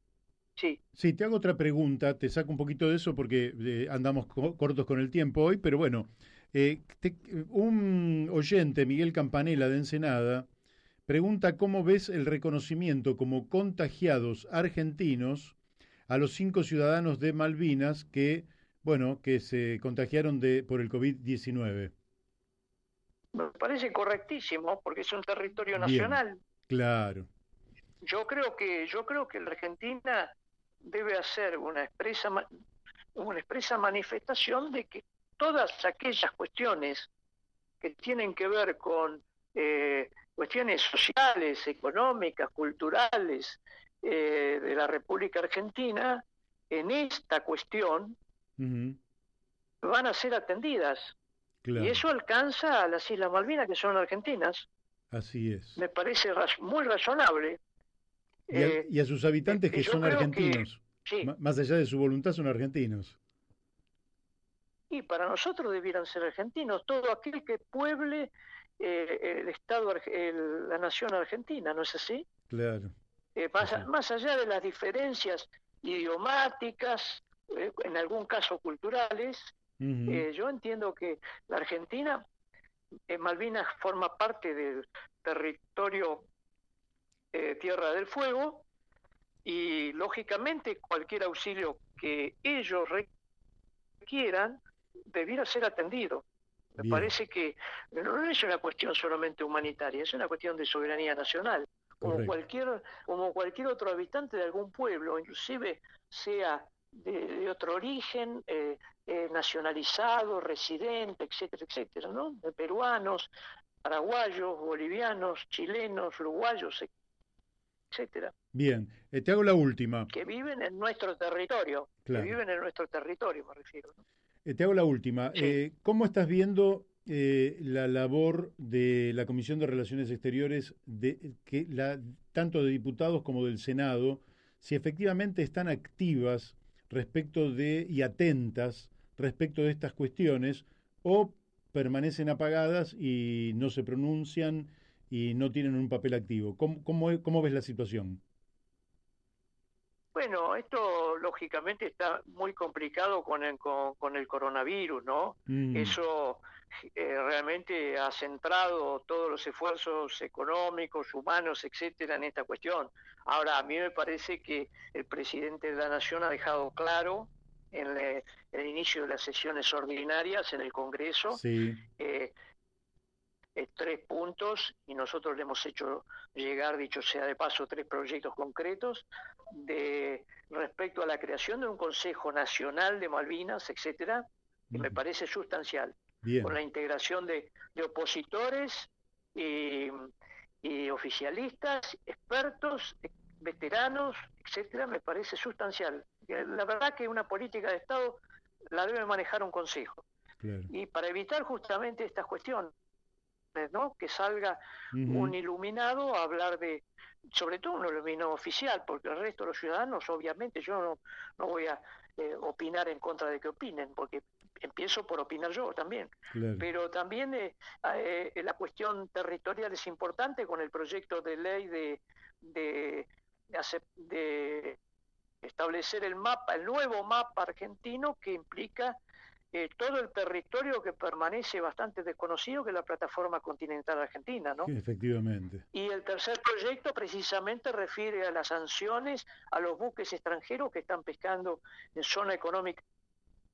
Speaker 4: sí,
Speaker 1: sí, te hago otra pregunta, te saco un poquito de eso porque andamos cortos con el tiempo hoy, pero bueno, un oyente, Miguel Campanella de Ensenada, pregunta cómo ves el reconocimiento como contagiados argentinos a los 5 ciudadanos de Malvinas que, bueno, que se contagiaron por el COVID-19.
Speaker 4: me parece correctísimo porque es un territorio
Speaker 1: Bien,
Speaker 4: nacional.
Speaker 1: claro.
Speaker 4: Yo creo que la Argentina debe hacer una expresa manifestación de que todas aquellas cuestiones que tienen que ver con cuestiones sociales, económicas, culturales de la República Argentina, en esta cuestión
Speaker 1: Ujú.
Speaker 4: van a ser atendidas. Y
Speaker 1: Claro,
Speaker 4: eso alcanza a las Islas Malvinas, que son argentinas.
Speaker 1: así es.
Speaker 4: Me parece muy razonable.
Speaker 1: Y a sus habitantes que
Speaker 4: Yo
Speaker 1: son
Speaker 4: creo que
Speaker 1: argentinos,
Speaker 4: sí,
Speaker 1: más allá de su voluntad, son argentinos.
Speaker 4: y para nosotros debieran ser argentinos, todo aquel que pueble el Estado, la nación argentina, ¿no es así?
Speaker 1: Claro, así.
Speaker 4: Más allá de las diferencias idiomáticas, en algún caso culturales,
Speaker 1: Ujú.
Speaker 4: yo entiendo que la Argentina Malvinas forma parte del territorio Tierra del Fuego y lógicamente cualquier auxilio que ellos requieran debiera ser atendido. Me
Speaker 1: Bien,
Speaker 4: parece que no es una cuestión solamente humanitaria, es una cuestión de soberanía nacional,
Speaker 1: correcto.
Speaker 4: como cualquier otro habitante de algún pueblo, inclusive sea de otro origen, nacionalizado, residente, etcétera, etcétera, ¿no? De peruanos, paraguayos, bolivianos, chilenos, uruguayos, etcétera,
Speaker 1: Bien, te hago la última,
Speaker 4: que viven en
Speaker 1: claro.
Speaker 4: nuestro territorio, me refiero, ¿no?
Speaker 1: Te hago la última.
Speaker 4: Sí.
Speaker 1: ¿Cómo estás viendo la labor de la Comisión de Relaciones Exteriores, tanto de diputados como del Senado, si efectivamente están activas respecto y atentas respecto de estas cuestiones, o permanecen apagadas y no se pronuncian y no tienen un papel activo? ¿Cómo ves la situación?
Speaker 4: Bueno, esto lógicamente está muy complicado con el coronavirus, ¿no?
Speaker 1: Mm,
Speaker 4: Eso realmente ha centrado todos los esfuerzos económicos, humanos, etcétera, en esta cuestión. Ahora, a mí me parece que el presidente de la Nación ha dejado claro en el inicio de las sesiones ordinarias en el Congreso
Speaker 1: sí.
Speaker 4: eh, 3 puntos y nosotros le hemos hecho llegar, dicho sea de paso, 3 proyectos concretos de respecto a la creación de un Consejo Nacional de Malvinas, etcétera, que me
Speaker 1: Mm,
Speaker 4: parece sustancial, con
Speaker 1: bien,
Speaker 4: la integración de opositores y, y oficialistas, expertos, veteranos, etcétera, me parece sustancial. La verdad que una política de Estado la debe manejar un consejo.
Speaker 1: claro.
Speaker 4: Y para evitar justamente estas cuestiones, ¿no? Que salga un
Speaker 1: Ujú,
Speaker 4: iluminado a hablar de, sobre todo un iluminado oficial, porque el resto de los ciudadanos, obviamente, yo no voy a opinar en contra de que opinen, porque empiezo por opinar yo también.
Speaker 1: claro.
Speaker 4: Pero también la cuestión territorial es importante con el proyecto de ley de establecer el nuevo mapa argentino que implica todo el territorio que permanece bastante desconocido, que es la plataforma continental argentina, ¿no?
Speaker 1: Efectivamente.
Speaker 4: Y el tercer proyecto precisamente refiere a las sanciones a los buques extranjeros que están pescando en zona económica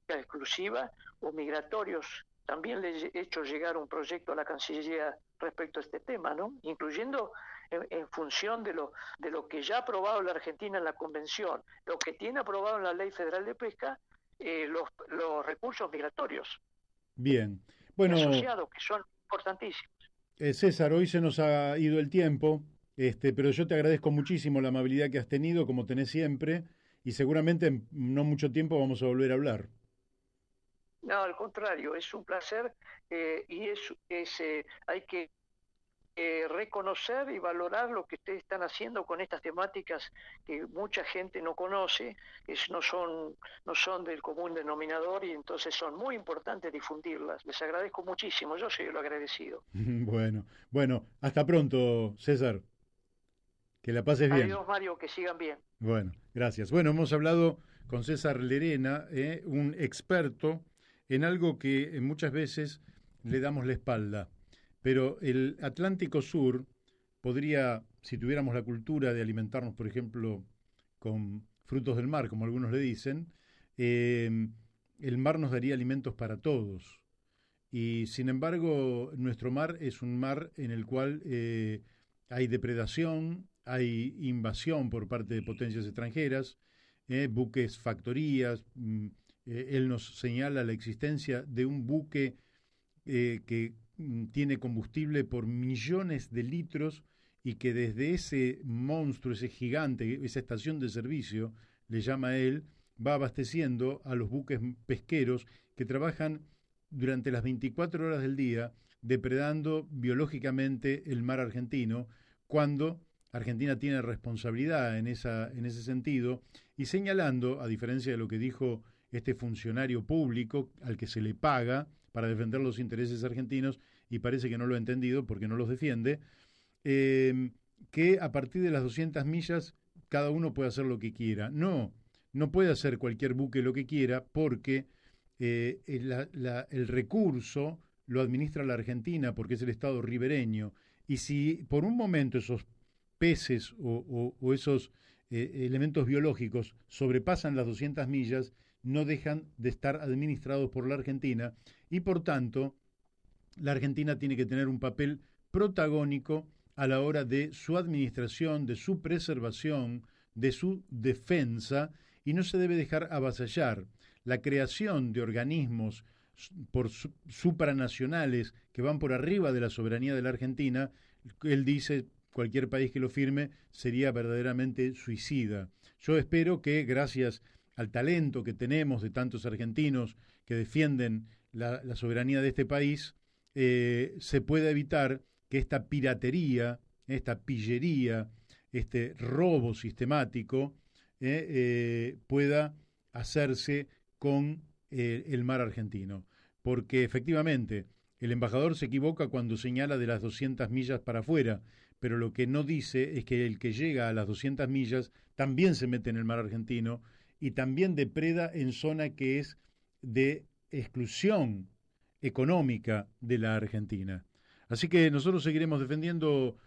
Speaker 4: exclusiva o migratorios. También le he hecho llegar un proyecto a la Cancillería respecto a este tema, ¿no? Incluyendo en función de lo que ya ha aprobado la Argentina en la Convención, lo que tiene aprobado en la Ley Federal de Pesca, los recursos migratorios
Speaker 1: Bien.
Speaker 4: y
Speaker 1: Bueno,
Speaker 4: asociados, que son importantísimos.
Speaker 1: César, hoy se nos ha ido el tiempo, pero yo te agradezco muchísimo la amabilidad que has tenido, como tenés siempre, y seguramente en no mucho tiempo vamos a volver a hablar.
Speaker 4: No, al contrario, es un placer hay que reconocer y valorar lo que ustedes están haciendo con estas temáticas que mucha gente no conoce, no son del común denominador y entonces son muy importantes difundirlas. Les agradezco muchísimo, yo soy el agradecido.
Speaker 1: Bueno, bueno, hasta pronto, César. Que la pases bien.
Speaker 4: Adiós, Mario, que sigan bien.
Speaker 1: Bueno, gracias. Bueno, hemos hablado con César Lerena, un experto en algo que muchas veces le damos la espalda. Pero el Atlántico Sur podría, si tuviéramos la cultura de alimentarnos, por ejemplo, con frutos del mar, como algunos le dicen, el mar nos daría alimentos para todos. Y sin embargo, nuestro mar es un mar en el cual hay depredación, hay invasión por parte de potencias extranjeras, buques, factorías. Él nos señala la existencia de un buque que tiene combustible por millones de litros y que desde ese monstruo, ese gigante, esa estación de servicio, le llama a él, va abasteciendo a los buques pesqueros que trabajan durante las 24 horas del día depredando biológicamente el mar argentino, cuando Argentina tiene responsabilidad en ese sentido, y señalando, a diferencia de lo que dijo este funcionario público al que se le paga para defender los intereses argentinos, y parece que no lo ha entendido porque no los defiende, que a partir de las 200 millas cada uno puede hacer lo que quiera. No, no puede hacer cualquier buque lo que quiera porque el recurso lo administra la Argentina porque es el Estado ribereño, y si por un momento esos peces o esos elementos biológicos sobrepasan las 200 millas, no dejan de estar administrados por la Argentina, y por tanto la Argentina tiene que tener un papel protagónico a la hora de su administración, de su preservación, de su defensa, y no se debe dejar avasallar. La creación de organismos supranacionales que van por arriba de la soberanía de la Argentina, él dice, cualquier país que lo firme sería verdaderamente suicida. Yo espero que, gracias al talento que tenemos de tantos argentinos que defienden la soberanía de este país, se pueda evitar que esta piratería, esta pillería, este robo sistemático pueda hacerse con el mar argentino. Porque efectivamente el embajador se equivoca cuando señala de las 200 millas para afuera, pero lo que no dice es que el que llega a las 200 millas también se mete en el mar argentino y también depreda en zona que es de exclusión económica de la Argentina. Así que nosotros seguiremos defendiendo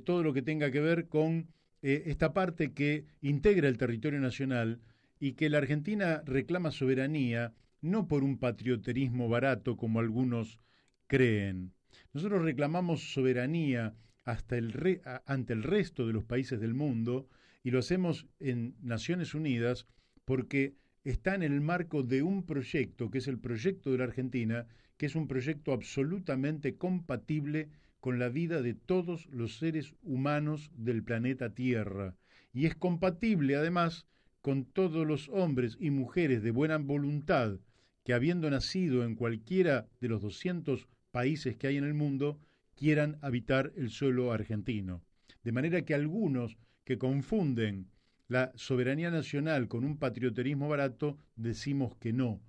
Speaker 1: todo lo que tenga que ver con esta parte que integra el territorio nacional y que la Argentina reclama soberanía no por un patrioterismo barato como algunos creen. Nosotros reclamamos soberanía ante el resto de los países del mundo y lo hacemos en Naciones Unidas porque está en el marco de un proyecto que es el proyecto de la Argentina, que es un proyecto absolutamente compatible con la vida de todos los seres humanos del planeta Tierra y es compatible además con todos los hombres y mujeres de buena voluntad que habiendo nacido en cualquiera de los 200 países que hay en el mundo quieran habitar el suelo argentino. De manera que algunos que confunden la soberanía nacional con un patrioterismo barato, decimos que no.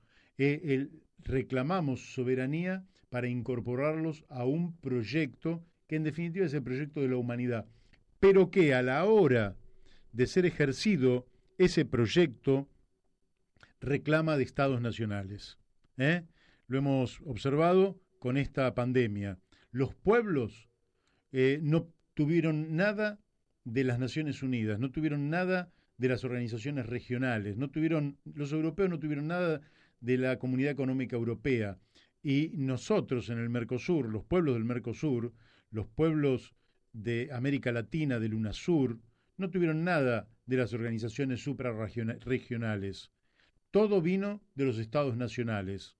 Speaker 1: Reclamamos soberanía para incorporarlos a un proyecto que en definitiva es el proyecto de la humanidad, pero que a la hora de ser ejercido ese proyecto reclama de estados nacionales. Lo hemos observado con esta pandemia. Los pueblos no tuvieron nada de las Naciones Unidas, no tuvieron nada de las organizaciones regionales, los europeos no tuvieron nada de la Comunidad Económica Europea, y nosotros en el Mercosur, los pueblos del Mercosur, los pueblos de América Latina, del UNASUR, no tuvieron nada de las organizaciones suprarregionales. Todo vino de los estados nacionales.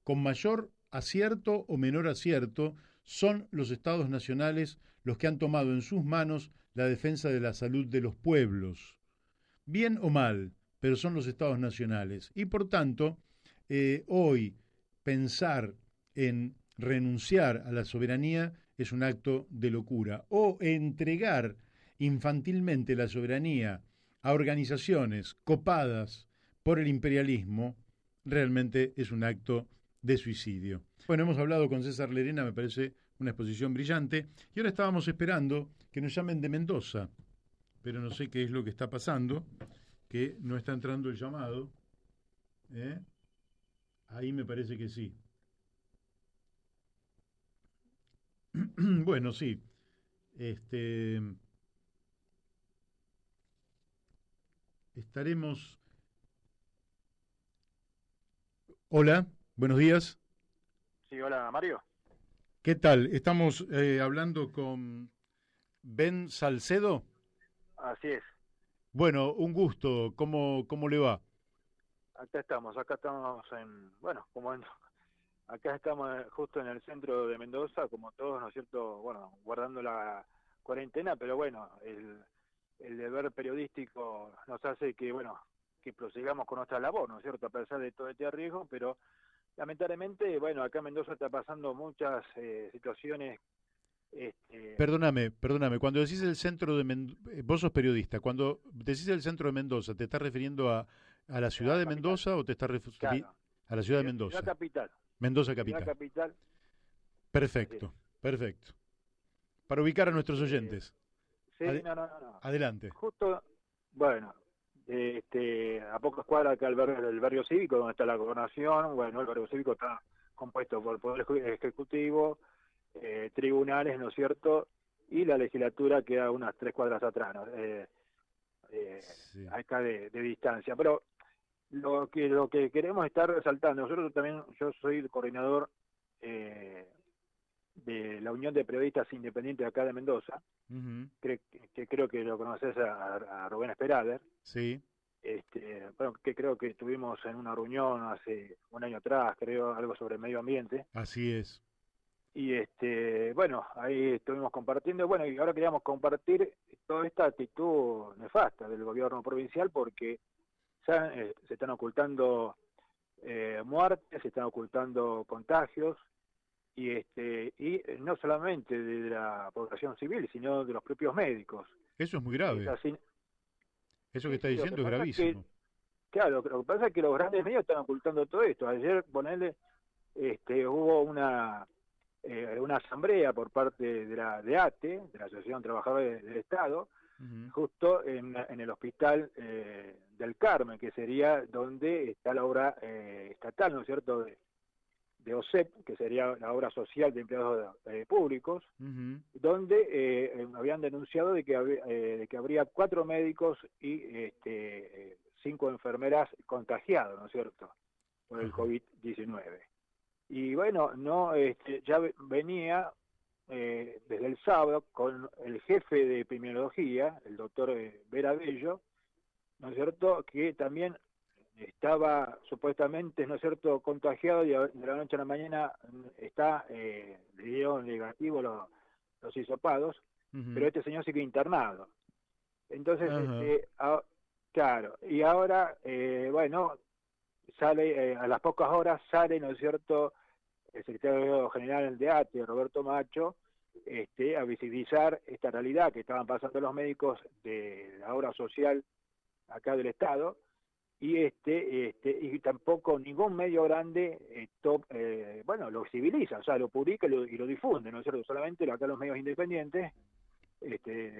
Speaker 1: Con mayor acierto o menor acierto, son los estados nacionales los que han tomado en sus manos la defensa de la salud de los pueblos. Bien o mal, pero son los estados nacionales. Y por tanto, hoy pensar en renunciar a la soberanía es un acto de locura. O entregar infantilmente la soberanía a organizaciones copadas por el imperialismo realmente es un acto de suicidio. Bueno, hemos hablado con César Lerena, me parece una exposición brillante, y ahora estábamos esperando que nos llamen de Mendoza, pero no sé qué es lo que está pasando, que no está entrando el llamado. Ahí me parece que sí. Bueno, sí. Estaremos... Hola, buenos días.
Speaker 5: Sí, hola, Mario.
Speaker 1: ¿Qué tal? Estamos hablando con Ben Salcedo.
Speaker 5: Así es.
Speaker 1: Bueno, un gusto. ¿Cómo le va?
Speaker 5: Acá estamos acá estamos justo en el centro de Mendoza, como todos, ¿no es cierto? Bueno, guardando la cuarentena, pero bueno, el deber periodístico nos hace que prosigamos con nuestra labor, ¿no es cierto? A pesar de todo este riesgo, pero lamentablemente, bueno, acá en Mendoza está pasando muchas situaciones.
Speaker 1: Perdóname, cuando decís el centro de Mendoza, vos sos periodista, cuando decís el centro de Mendoza, ¿te estás refiriendo a la ciudad de Mendoza o te estás refiriendo a la ciudad de Mendoza?
Speaker 5: Ciudad capital.
Speaker 1: Mendoza capital.
Speaker 5: Ciudad capital.
Speaker 1: Perfecto. Para ubicar a nuestros oyentes.
Speaker 5: Sí, no.
Speaker 1: Adelante.
Speaker 5: Justo, bueno, a pocas cuadras acá el barrio cívico, donde está la gobernación, bueno, el barrio cívico está compuesto por Poder Ejecutivo, tribunales, ¿no es cierto? Y la legislatura queda unas 3 cuadras atrás, ¿no?
Speaker 1: Sí.
Speaker 5: Acá de distancia. Pero lo que queremos estar resaltando, nosotros también, yo soy el coordinador de la Unión de Periodistas Independientes acá de Mendoza,
Speaker 1: Ujú.
Speaker 5: que creo que lo conoces a Rubén Esperader,
Speaker 1: Sí.
Speaker 5: bueno, que creo que estuvimos en una reunión hace un año atrás, creo, algo sobre medio ambiente,
Speaker 1: Así es.
Speaker 5: y bueno, ahí estuvimos compartiendo, bueno, y ahora queríamos compartir toda esta actitud nefasta del gobierno provincial, porque ya, se están ocultando muertes, se están ocultando contagios, y no solamente de la población civil, sino de los propios médicos.
Speaker 1: Eso es muy
Speaker 5: Es
Speaker 1: grave.
Speaker 5: así.
Speaker 1: Eso que
Speaker 5: Sí,
Speaker 1: está
Speaker 5: sí, lo que
Speaker 1: diciendo es
Speaker 5: pasa es que,
Speaker 1: gravísimo.
Speaker 5: claro, lo que pasa es que los grandes medios están ocultando todo esto. Ayer, ponele, hubo una asamblea por parte de ATE, de la Asociación de Trabajadores del Estado,
Speaker 1: Ujú.
Speaker 5: justo en el hospital del Carmen, que sería donde está la obra estatal, ¿no es cierto?, de OSEP, que sería la obra social de empleados públicos,
Speaker 1: Ujú.
Speaker 5: donde habían denunciado de que habría 4 médicos y 5 enfermeras contagiados, ¿no es cierto?, por el
Speaker 1: Ajá.
Speaker 5: COVID-19. Y bueno, no, ya venía desde el sábado con el jefe de epidemiología, el doctor Vera Bello, ¿no es cierto?, que también estaba supuestamente, ¿no es cierto?, contagiado, y de la noche a la mañana le dieron negativo los hisopados, pero
Speaker 1: Ujú.
Speaker 5: este señor sigue internado. Entonces,
Speaker 1: Ajá.
Speaker 5: claro, y ahora, bueno, sale, a las pocas horas sale, ¿no es cierto?, el secretario general de ATE, Roberto Macho, a visibilizar esta realidad que estaban pasando los médicos de la obra social acá del Estado, y tampoco ningún medio grande bueno, lo civiliza, o sea, lo publica y lo difunde, ¿no es cierto? Solamente acá los medios independientes,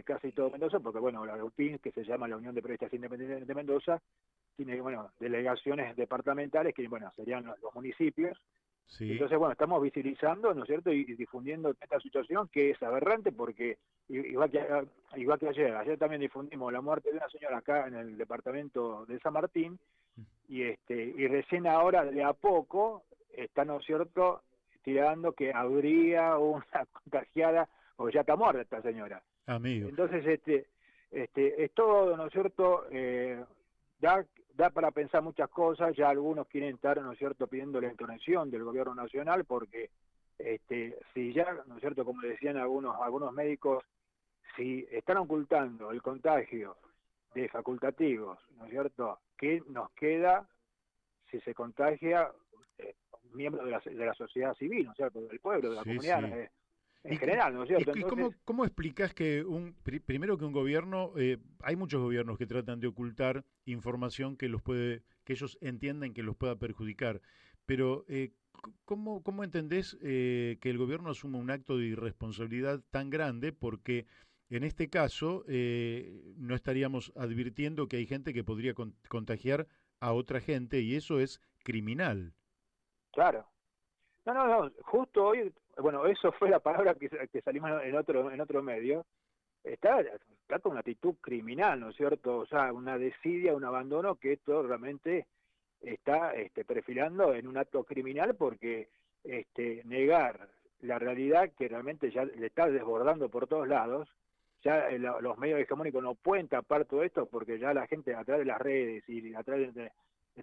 Speaker 5: casi todo Mendoza, porque bueno, la UPIN, que se llama la Unión de Periodistas Independientes de Mendoza, tiene, bueno, delegaciones departamentales que, bueno, serían los municipios.
Speaker 1: Sí.
Speaker 5: Entonces, bueno, estamos visibilizando, ¿no es cierto?, y difundiendo esta situación que es aberrante, porque igual que ayer también difundimos la muerte de una señora acá en el departamento de San Martín, y recién ahora, de a poco, está, ¿no es cierto?, tirando que habría una contagiada, o ya está muerta esta señora.
Speaker 1: Amigo.
Speaker 5: Entonces, es todo, ¿no es cierto?, da para pensar muchas cosas. Ya algunos quieren estar, ¿no es cierto?, pidiendo la intervención del gobierno nacional, porque si ya, ¿no es cierto?, como decían algunos médicos, si están ocultando el contagio de facultativos, ¿no es cierto?, ¿qué nos queda si se contagia un miembro de la sociedad civil, ¿no es cierto?, del pueblo, de la
Speaker 1: Sí,
Speaker 5: comunidad
Speaker 1: sí.
Speaker 5: en
Speaker 1: ¿Y,
Speaker 5: general, ¿no es cierto?
Speaker 1: y
Speaker 5: Entonces,
Speaker 1: cómo explicás que primero que un gobierno, hay muchos gobiernos que tratan de ocultar información que ellos entienden que los pueda perjudicar, pero ¿cómo entendés que el gobierno asuma un acto de irresponsabilidad tan grande? Porque en este caso no estaríamos advirtiendo que hay gente que podría contagiar a otra gente y eso es criminal.
Speaker 5: claro. No, justo hoy, bueno, eso fue la palabra que salimos en otro medio. Está con una actitud criminal, ¿no es cierto? O sea, una desidia, un abandono, que esto realmente está perfilando en un acto criminal, porque negar la realidad que realmente ya le está desbordando por todos lados. Ya los medios hegemónicos no pueden tapar todo esto, porque ya la gente a través de las redes y a través de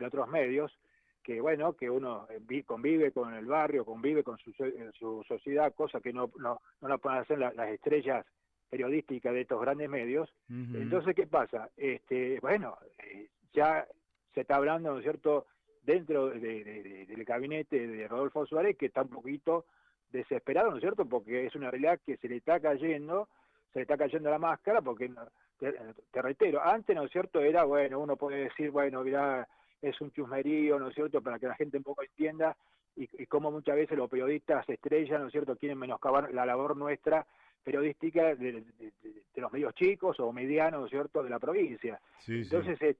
Speaker 5: otros medios, que bueno, que uno convive con el barrio, convive con su sociedad, cosa que no la pueden hacer las estrellas periodísticas de estos grandes medios.
Speaker 1: Ujú.
Speaker 5: Entonces, ¿qué pasa? Bueno, ya se está hablando, ¿no es cierto?, dentro del gabinete de Rodolfo Suárez, que está un poquito desesperado, ¿no es cierto?, porque es una realidad que se le está cayendo la máscara, porque, te reitero, antes, ¿no es cierto?, era, bueno, uno puede decir, bueno, mirá, es un chusmerío, ¿no es cierto?, para que la gente un poco entienda, y cómo muchas veces los periodistas estrellas, ¿no es cierto?, quieren menoscabar la labor nuestra periodística de los medios chicos o medianos, ¿no es cierto?, de la provincia.
Speaker 1: Sí, sí.
Speaker 5: Entonces,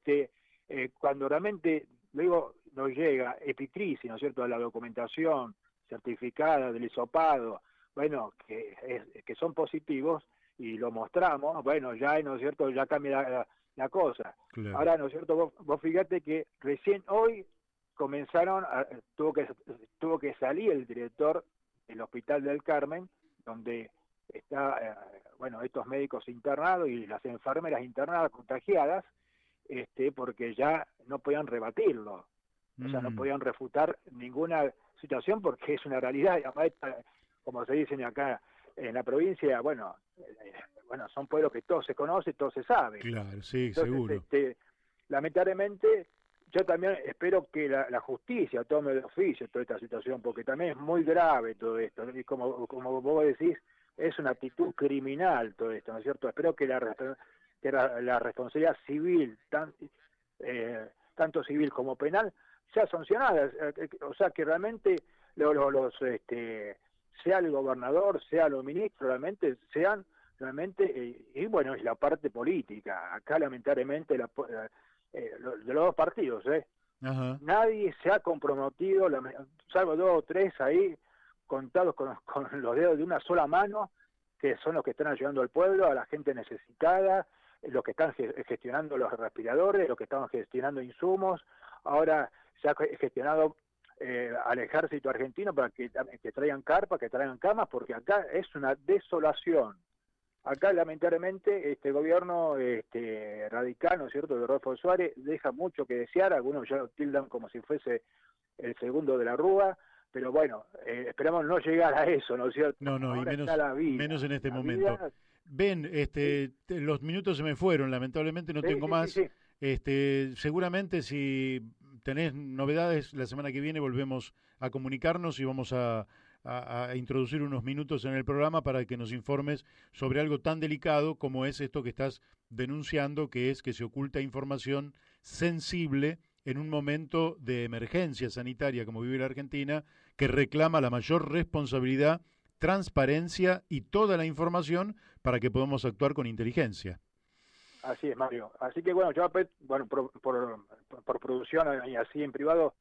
Speaker 5: cuando realmente luego nos llega epicrisis, ¿no es cierto?, a la documentación certificada del hisopado, bueno, que son positivos, y lo mostramos, bueno, ya, ¿no es cierto?, ya cambia la cosa.
Speaker 1: Claro.
Speaker 5: Ahora, ¿no es cierto?, vos fíjate que recién hoy tuvo que salir el director del Hospital del Carmen, donde está, bueno, estos médicos internados y las enfermeras internadas contagiadas, porque ya no podían rebatirlo, o sea, no podían refutar ninguna situación porque es una realidad, y además, como se dicen acá en la provincia, bueno, son pueblos que todo se conoce, todo se sabe.
Speaker 1: Claro, sí,
Speaker 5: entonces,
Speaker 1: seguro.
Speaker 5: Lamentablemente, yo también espero que la justicia tome el oficio toda esta situación, porque también es muy grave todo esto, y como vos decís, es una actitud criminal todo esto, ¿no es cierto? Espero que la responsabilidad civil, tanto civil como penal, sea sancionada, o sea, que realmente sea el gobernador, sea los ministros, realmente sean y bueno, es la parte política. Acá lamentablemente de los dos partidos,
Speaker 1: Ajá.
Speaker 5: nadie se ha comprometido, salvo 2 o 3 ahí, contados con los dedos de una sola mano, que son los que están ayudando al pueblo, a la gente necesitada, los que están gestionando los respiradores, los que están gestionando insumos. Ahora se ha gestionado al ejército argentino para que traigan carpas, que traigan camas, porque acá es una desolación. Acá lamentablemente este gobierno radical, ¿no es cierto?, de Rodolfo Suárez, deja mucho que desear, algunos ya lo tildan como si fuese el segundo de la Rúa, pero bueno, esperamos no llegar a eso, ¿no es cierto?
Speaker 1: No, y
Speaker 5: ahora
Speaker 1: menos,
Speaker 5: está la vida,
Speaker 1: menos en este
Speaker 5: la
Speaker 1: momento.
Speaker 5: vida.
Speaker 1: Ben,
Speaker 5: Sí.
Speaker 1: los minutos se me fueron, lamentablemente no tengo más.
Speaker 5: Sí.
Speaker 1: Seguramente si tenés novedades, la semana que viene volvemos a comunicarnos y vamos a introducir unos minutos en el programa para que nos informes sobre algo tan delicado como es esto que estás denunciando, que es que se oculta información sensible en un momento de emergencia sanitaria como vive la Argentina, que reclama la mayor responsabilidad, transparencia y toda la información para que podamos actuar con inteligencia.
Speaker 5: Así es, Mario. Así que bueno, yo por producción y así en privado,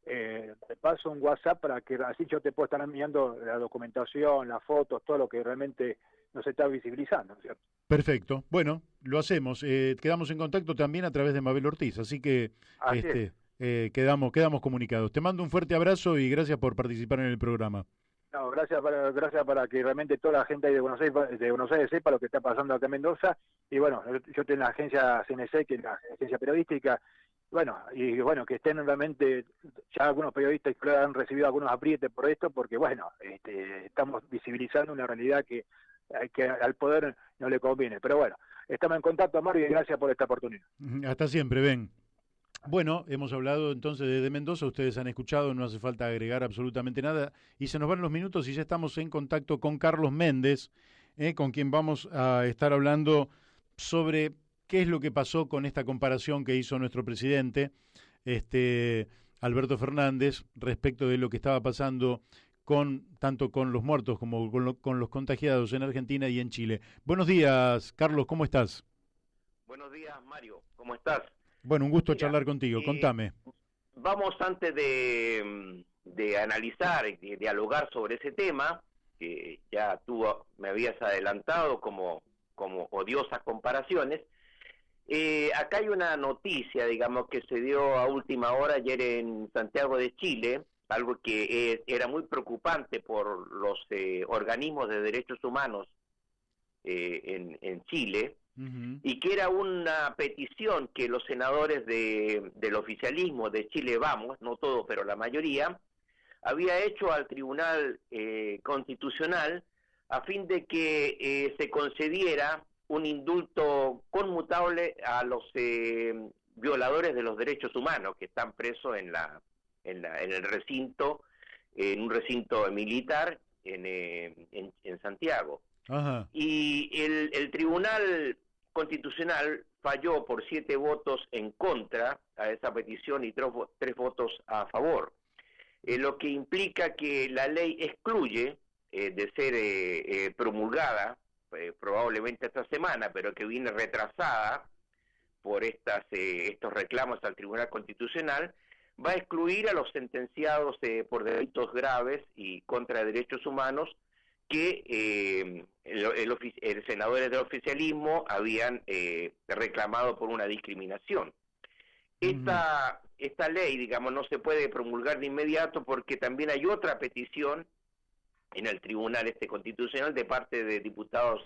Speaker 5: te paso un WhatsApp para que así yo te pueda estar enviando la documentación, las fotos, todo lo que realmente nos está visibilizando, ¿cierto?
Speaker 1: Perfecto. Bueno, lo hacemos. Quedamos en contacto también a través de Mabel Ortiz, así que
Speaker 5: Así es.
Speaker 1: quedamos comunicados. Te mando un fuerte abrazo y gracias por participar en el programa.
Speaker 5: No, gracias para que realmente toda la gente ahí de Buenos Aires sepa lo que está pasando acá en Mendoza. Y bueno, yo tengo la agencia CNC, que es la agencia periodística, que estén realmente, ya algunos periodistas que han recibido algunos aprietes por esto, porque bueno, estamos visibilizando una realidad que al poder no le conviene. Pero bueno, estamos en contacto, Mario, y gracias por esta oportunidad.
Speaker 1: Hasta siempre, Ben. Bueno, hemos hablado entonces de Mendoza, ustedes han escuchado, no hace falta agregar absolutamente nada, y se nos van los minutos y ya estamos en contacto con Carlos Méndez, con quien vamos a estar hablando sobre qué es lo que pasó con esta comparación que hizo nuestro presidente, Alberto Fernández, respecto de lo que estaba pasando tanto con los muertos como con los contagiados en Argentina y en Chile. Buenos días, Carlos, ¿cómo estás?
Speaker 6: Buenos días, Mario, ¿cómo estás?
Speaker 1: Bueno, un gusto charlar contigo, contame.
Speaker 6: Vamos antes de analizar y dialogar sobre ese tema, que ya tú me habías adelantado como odiosas comparaciones. Acá hay una noticia, digamos, que se dio a última hora ayer en Santiago de Chile, algo que era muy preocupante por los organismos de derechos humanos en Chile, y que era una petición que los senadores del oficialismo de Chile Vamos, no todos, pero la mayoría, había hecho al Tribunal Constitucional a fin de que se concediera un indulto conmutable a los violadores de los derechos humanos que están presos en el recinto, en un recinto militar en Santiago.
Speaker 1: Ajá.
Speaker 6: Y el Tribunal Constitucional falló por 7 votos en contra a esa petición y 3 votos a favor, lo que implica que la ley excluye de ser promulgada probablemente esta semana, pero que viene retrasada por estos reclamos al Tribunal Constitucional, va a excluir a los sentenciados por delitos graves y contra derechos humanos que el senadores del oficialismo habían reclamado por una discriminación. Esta ley, digamos, no se puede promulgar de inmediato porque también hay otra petición en el Tribunal Constitucional de parte de diputados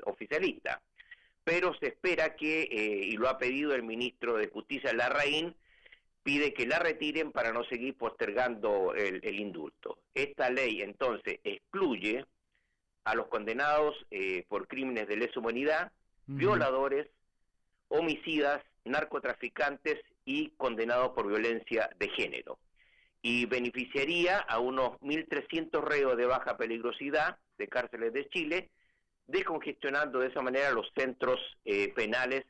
Speaker 6: oficialistas, pero se espera que, y lo ha pedido el ministro de Justicia Larraín, pide que la retiren para no seguir postergando el indulto. Esta ley entonces excluye a los condenados por crímenes de lesa humanidad, violadores, homicidas, narcotraficantes y condenados por violencia de género. Y beneficiaría a unos 1.300 reos de baja peligrosidad de cárceles de Chile, descongestionando de esa manera los centros penales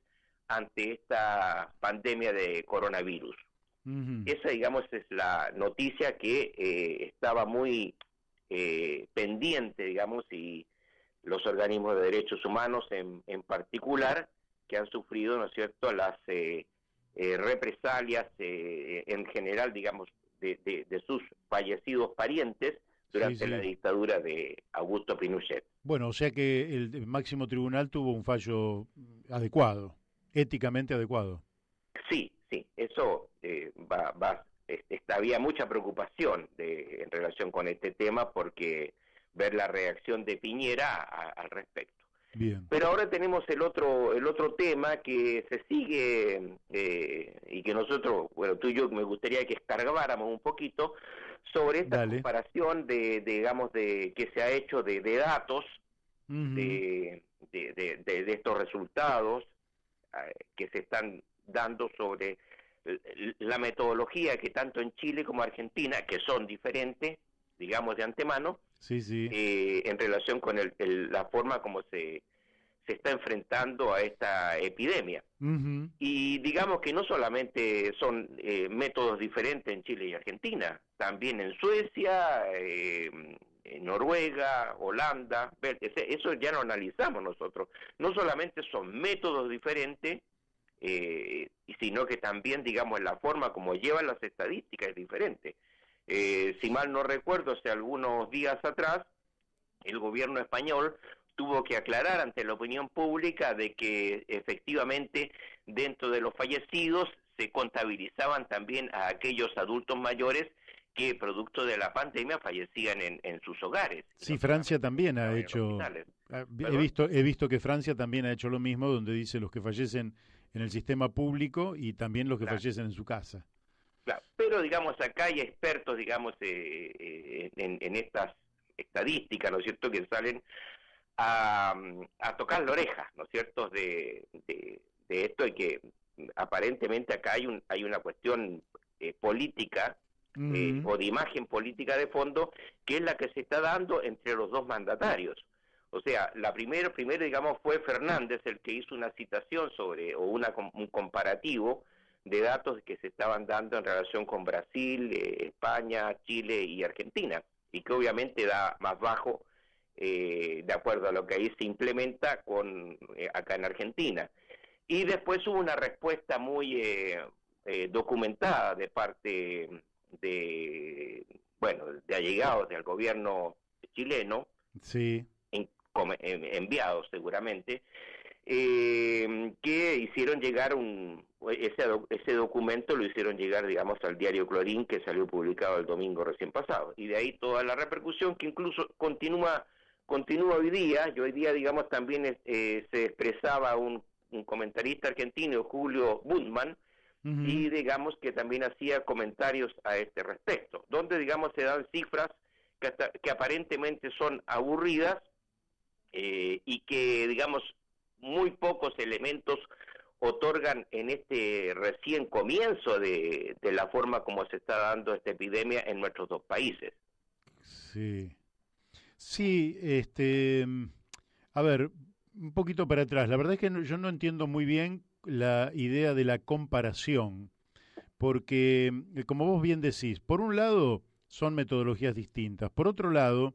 Speaker 6: ante esta pandemia de coronavirus. Esa, digamos, es la noticia que estaba muy pendiente, digamos, y los organismos de derechos humanos en particular, que han sufrido, ¿no es cierto?, las represalias en general, digamos, de sus fallecidos parientes durante la dictadura de Augusto Pinochet.
Speaker 1: Bueno, o sea que el máximo tribunal tuvo un fallo adecuado, éticamente adecuado.
Speaker 6: Sí, eso había mucha preocupación en relación con este tema porque ver la reacción de Piñera al respecto.
Speaker 1: Bien.
Speaker 6: Pero ahora tenemos el otro tema que se sigue y que nosotros, bueno, tú y yo me gustaría que escarbáramos un poquito sobre esta comparación digamos, que se ha hecho de datos de estos resultados que se están dando sobre la metodología que tanto en Chile como Argentina, que son diferentes, digamos de antemano, en relación con la forma como se está enfrentando a esta epidemia. Y digamos que no solamente son métodos diferentes en Chile y Argentina, también en Suecia, en Noruega, Holanda, eso ya lo analizamos nosotros. No solamente son métodos diferentes, sino que también, digamos, la forma como llevan las estadísticas es diferente. Si mal no recuerdo, hace algunos días atrás, el gobierno español tuvo que aclarar ante la opinión pública de que efectivamente dentro de los fallecidos se contabilizaban también a aquellos adultos mayores que producto de la pandemia fallecían en sus hogares.
Speaker 1: Sí, Francia también ha hecho, he visto que Francia también ha hecho lo mismo, donde dice los que fallecen en el sistema público y también los que fallecen en su casa.
Speaker 6: Claro, pero digamos acá hay expertos, digamos, en estas estadísticas, ¿no es cierto?, que salen a tocar la oreja, ¿no es cierto?, de esto, y que aparentemente acá hay una cuestión política o de imagen política de fondo, que es la que se está dando entre los dos mandatarios. O sea, primero, digamos, fue Fernández el que hizo una citación sobre, o un comparativo de datos que se estaban dando en relación con Brasil, España, Chile y Argentina, y que obviamente da más bajo de acuerdo a lo que ahí se implementa acá en Argentina. Y después hubo una respuesta muy documentada de parte de allegados del gobierno chileno, enviados seguramente, que hicieron llegar ese documento lo hicieron llegar, digamos, al diario Clarín, que salió publicado el domingo recién pasado, y de ahí toda la repercusión que incluso continúa hoy día. Y hoy día, digamos, también se expresaba un comentarista argentino, Julio Bundman, y digamos que también hacía comentarios a este respecto, donde, digamos, se dan cifras que aparentemente son aburridas y que, digamos, muy pocos elementos otorgan en este recién comienzo de la forma como se está dando esta epidemia en nuestros dos países.
Speaker 1: Sí, a ver, un poquito para atrás. La verdad es que yo no entiendo muy bien la idea de la comparación, porque, como vos bien decís, por un lado son metodologías distintas, por otro lado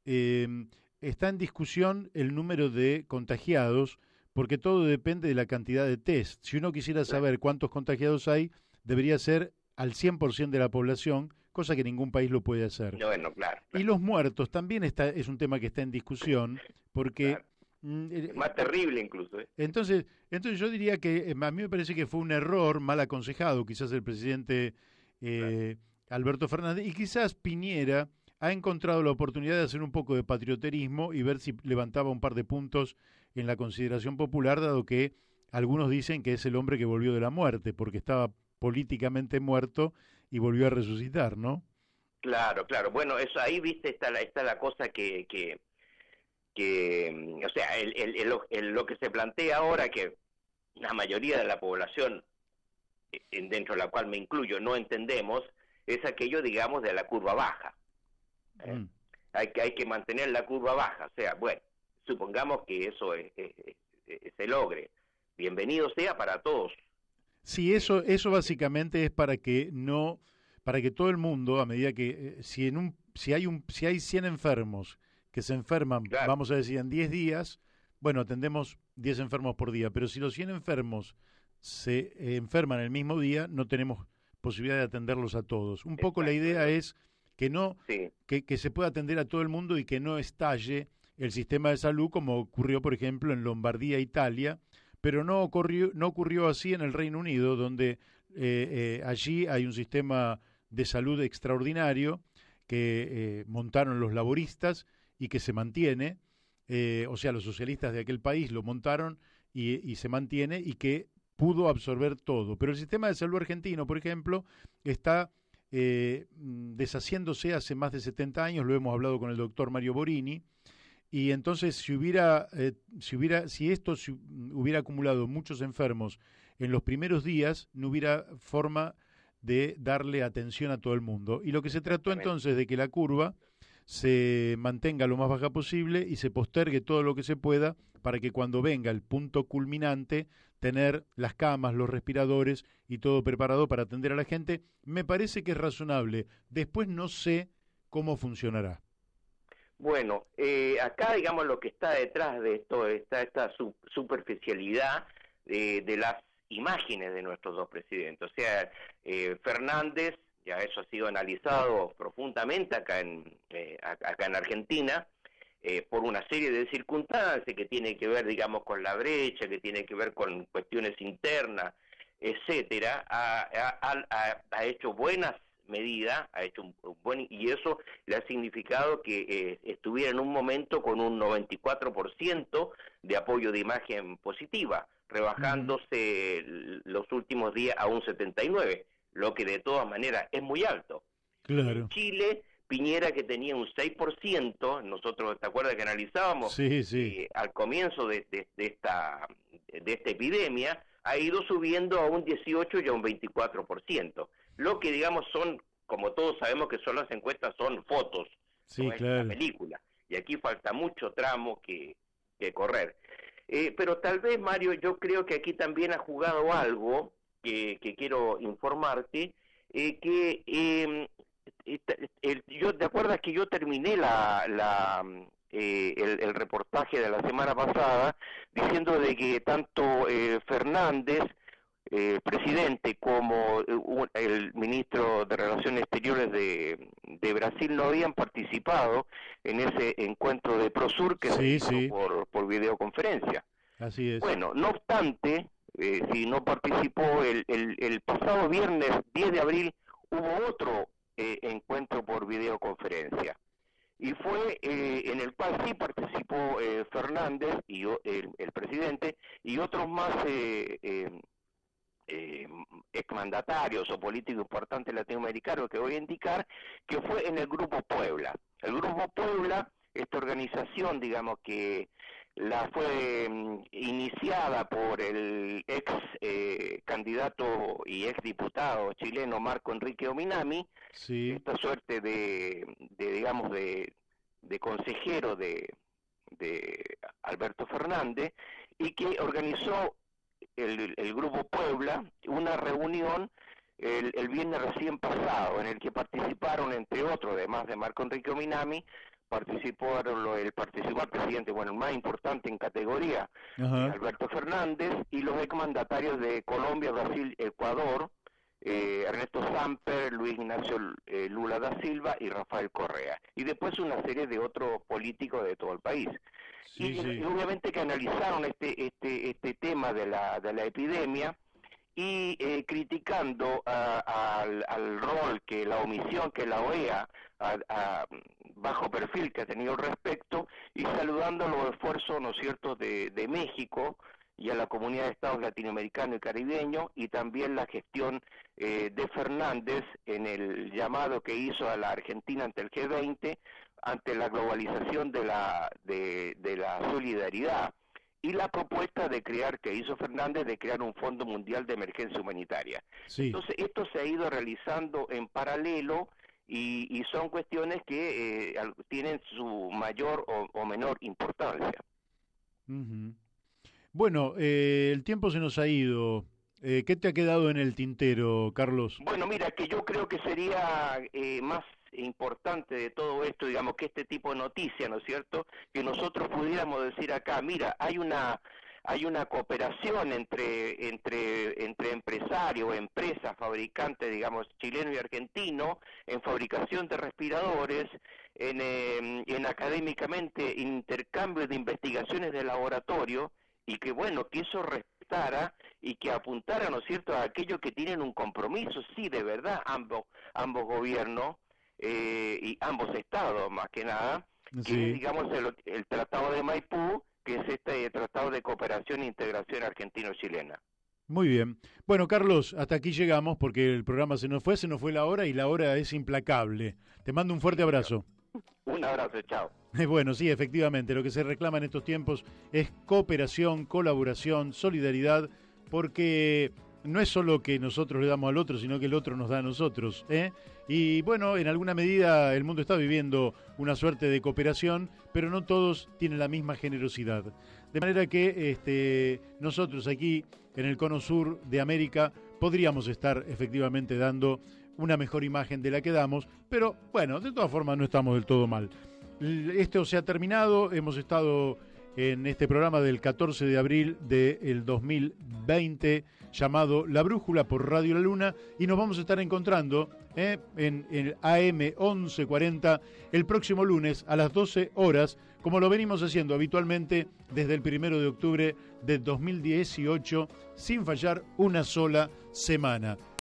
Speaker 1: está en discusión el número de contagiados, porque todo depende de la cantidad de test. Si uno quisiera saber cuántos contagiados hay, debería ser al 100% de la población, cosa que ningún país lo puede hacer.
Speaker 6: Bueno, claro.
Speaker 1: Y los muertos también es un tema que está en discusión, porque...
Speaker 6: Claro. Es más terrible incluso.
Speaker 1: Entonces yo diría que a mí me parece que fue un error mal aconsejado, quizás el presidente Alberto Fernández, y quizás Piñera ha encontrado la oportunidad de hacer un poco de patrioterismo y ver si levantaba un par de puntos en la consideración popular, dado que algunos dicen que es el hombre que volvió de la muerte, porque estaba políticamente muerto y volvió a resucitar, ¿no?
Speaker 6: Claro, claro. Bueno, eso ahí, viste, está la cosa que o sea, lo que se plantea ahora, que la mayoría de la población, dentro de la cual me incluyo, no entendemos, es aquello, digamos, de la curva baja. Hay que mantener la curva baja. O sea, bueno, supongamos que eso se logre. Bienvenido sea para todos.
Speaker 1: Sí, eso básicamente es para que todo el mundo, a medida que si hay 100 enfermos que se enferman,
Speaker 6: claro,
Speaker 1: vamos a decir en 10 días, bueno, atendemos 10 enfermos por día, pero si los 100 enfermos se enferman el mismo día, no tenemos posibilidad de atenderlos a todos. Un poco la idea es que que se pueda atender a todo el mundo y que no estalle el sistema de salud como ocurrió, por ejemplo, en Lombardía, Italia, pero no ocurrió así en el Reino Unido, donde allí hay un sistema de salud extraordinario que montaron los laboristas y que se mantiene, o sea, los socialistas de aquel país lo montaron y se mantiene, y que pudo absorber todo. Pero el sistema de salud argentino, por ejemplo, está deshaciéndose hace más de 70 años, lo hemos hablado con el doctor Mario Borini, y entonces si esto hubiera acumulado muchos enfermos en los primeros días, no hubiera forma de darle atención a todo el mundo. Y lo que se trató entonces de que la curva se mantenga lo más baja posible y se postergue todo lo que se pueda para que cuando venga el punto culminante, tener las camas, los respiradores y todo preparado para atender a la gente. Me parece que es razonable. Después no sé cómo funcionará.
Speaker 6: Bueno, acá, digamos, lo que está detrás de esto está esta superficialidad de las imágenes de nuestros dos presidentes. O sea, Fernández, ya eso ha sido analizado profundamente acá en Argentina, por una serie de circunstancias que tiene que ver, digamos, con la brecha, que tiene que ver con cuestiones internas, etcétera. Ha hecho buenas medidas, y eso le ha significado que estuviera en un momento con un 94% de apoyo de imagen positiva, rebajándose los últimos días a un 79%, lo que de todas maneras es muy alto.
Speaker 1: Claro.
Speaker 6: En Chile, Piñera, que tenía un 6%, nosotros, ¿te acuerdas que analizábamos?
Speaker 1: Sí.
Speaker 6: Al comienzo de esta epidemia, ha ido subiendo a un 18% y a un 24%. Lo que, digamos, son, como todos sabemos que son las encuestas, son fotos,
Speaker 1: sí,
Speaker 6: no es
Speaker 1: claro,
Speaker 6: una película. Y aquí falta mucho tramo que correr. Pero tal vez, Mario, yo creo que aquí también ha jugado algo que quiero informarte, ¿te acuerdas que yo terminé el reportaje de la semana pasada diciendo de que tanto Fernández, presidente, como el ministro de Relaciones Exteriores de Brasil no habían participado en ese encuentro de Prosur que se hizo por videoconferencia?
Speaker 1: Así es.
Speaker 6: Bueno, no obstante, si no participó, el pasado viernes 10 de abril hubo otro encuentro por videoconferencia, y fue en el cual sí participó Fernández, y el presidente, y otros más exmandatarios o políticos importantes latinoamericanos que voy a indicar, que fue en el Grupo Puebla. El Grupo Puebla, esta organización, digamos, que la fue iniciada por el ex candidato y ex diputado chileno Marco Enrique Ominami, esta suerte de consejero de Alberto Fernández, y que organizó el Grupo Puebla una reunión el viernes recién pasado, en el que participaron, entre otros, además de Marco Enrique Ominami, participó el presidente, el más importante en categoría, Alberto Fernández, y los exmandatarios de Colombia, Brasil, Ecuador, Ernesto Samper, Luis Ignacio Lula da Silva y Rafael Correa. Y después una serie de otros políticos de todo el país.
Speaker 1: Sí,
Speaker 6: y obviamente que analizaron este tema de la epidemia y criticando al rol que la omisión que la OEA bajo perfil que ha tenido al respecto, y saludando los esfuerzos, ¿no es cierto?, de México y a la comunidad de estados latinoamericanos y caribeños, y también la gestión de Fernández en el llamado que hizo a la Argentina ante el G20, ante la globalización de la solidaridad, y la propuesta que hizo Fernández de crear un Fondo Mundial de Emergencia Humanitaria.
Speaker 1: Sí.
Speaker 6: Entonces, esto se ha ido realizando en paralelo, y son cuestiones que tienen su mayor o menor importancia.
Speaker 1: Uh-huh. Bueno, el tiempo se nos ha ido. ¿Qué te ha quedado en el tintero, Carlos?
Speaker 6: Bueno, mira, que yo creo que sería más importante de todo esto, digamos, que este tipo de noticias, ¿no es cierto?, que nosotros pudiéramos decir acá, mira, hay una cooperación entre empresarios, empresas, fabricantes, digamos, chileno y argentino, en fabricación de respiradores, en académicamente intercambio de investigaciones de laboratorio, y que bueno, que eso respetara y que apuntara, ¿no es cierto?, a aquellos que tienen un compromiso, sí, de verdad, ambos gobiernos y ambos estados, más que nada,
Speaker 1: Sí.
Speaker 6: que es, digamos, el Tratado de Maipú, que es este Tratado de Cooperación e Integración Argentino-Chilena.
Speaker 1: Muy bien. Bueno, Carlos, hasta aquí llegamos porque el programa se nos fue la hora, y la hora es implacable. Te mando un fuerte abrazo.
Speaker 6: Un abrazo, chao.
Speaker 1: Bueno, sí, efectivamente, lo que se reclama en estos tiempos es cooperación, colaboración, solidaridad, porque no es solo que nosotros le damos al otro, sino que el otro nos da a nosotros, ¿eh? Y bueno, en alguna medida el mundo está viviendo una suerte de cooperación, pero no todos tienen la misma generosidad. De manera que nosotros aquí en el cono sur de América podríamos estar efectivamente dando una mejor imagen de la que damos, pero bueno, de todas formas no estamos del todo mal. Esto se ha terminado, hemos estado en este programa del 14 de abril del 2020 llamado La Brújula por Radio La Luna, y nos vamos a estar encontrando en el AM 1140 el próximo lunes a las 12 horas, como lo venimos haciendo habitualmente desde el 1 de octubre de 2018, sin fallar una sola semana.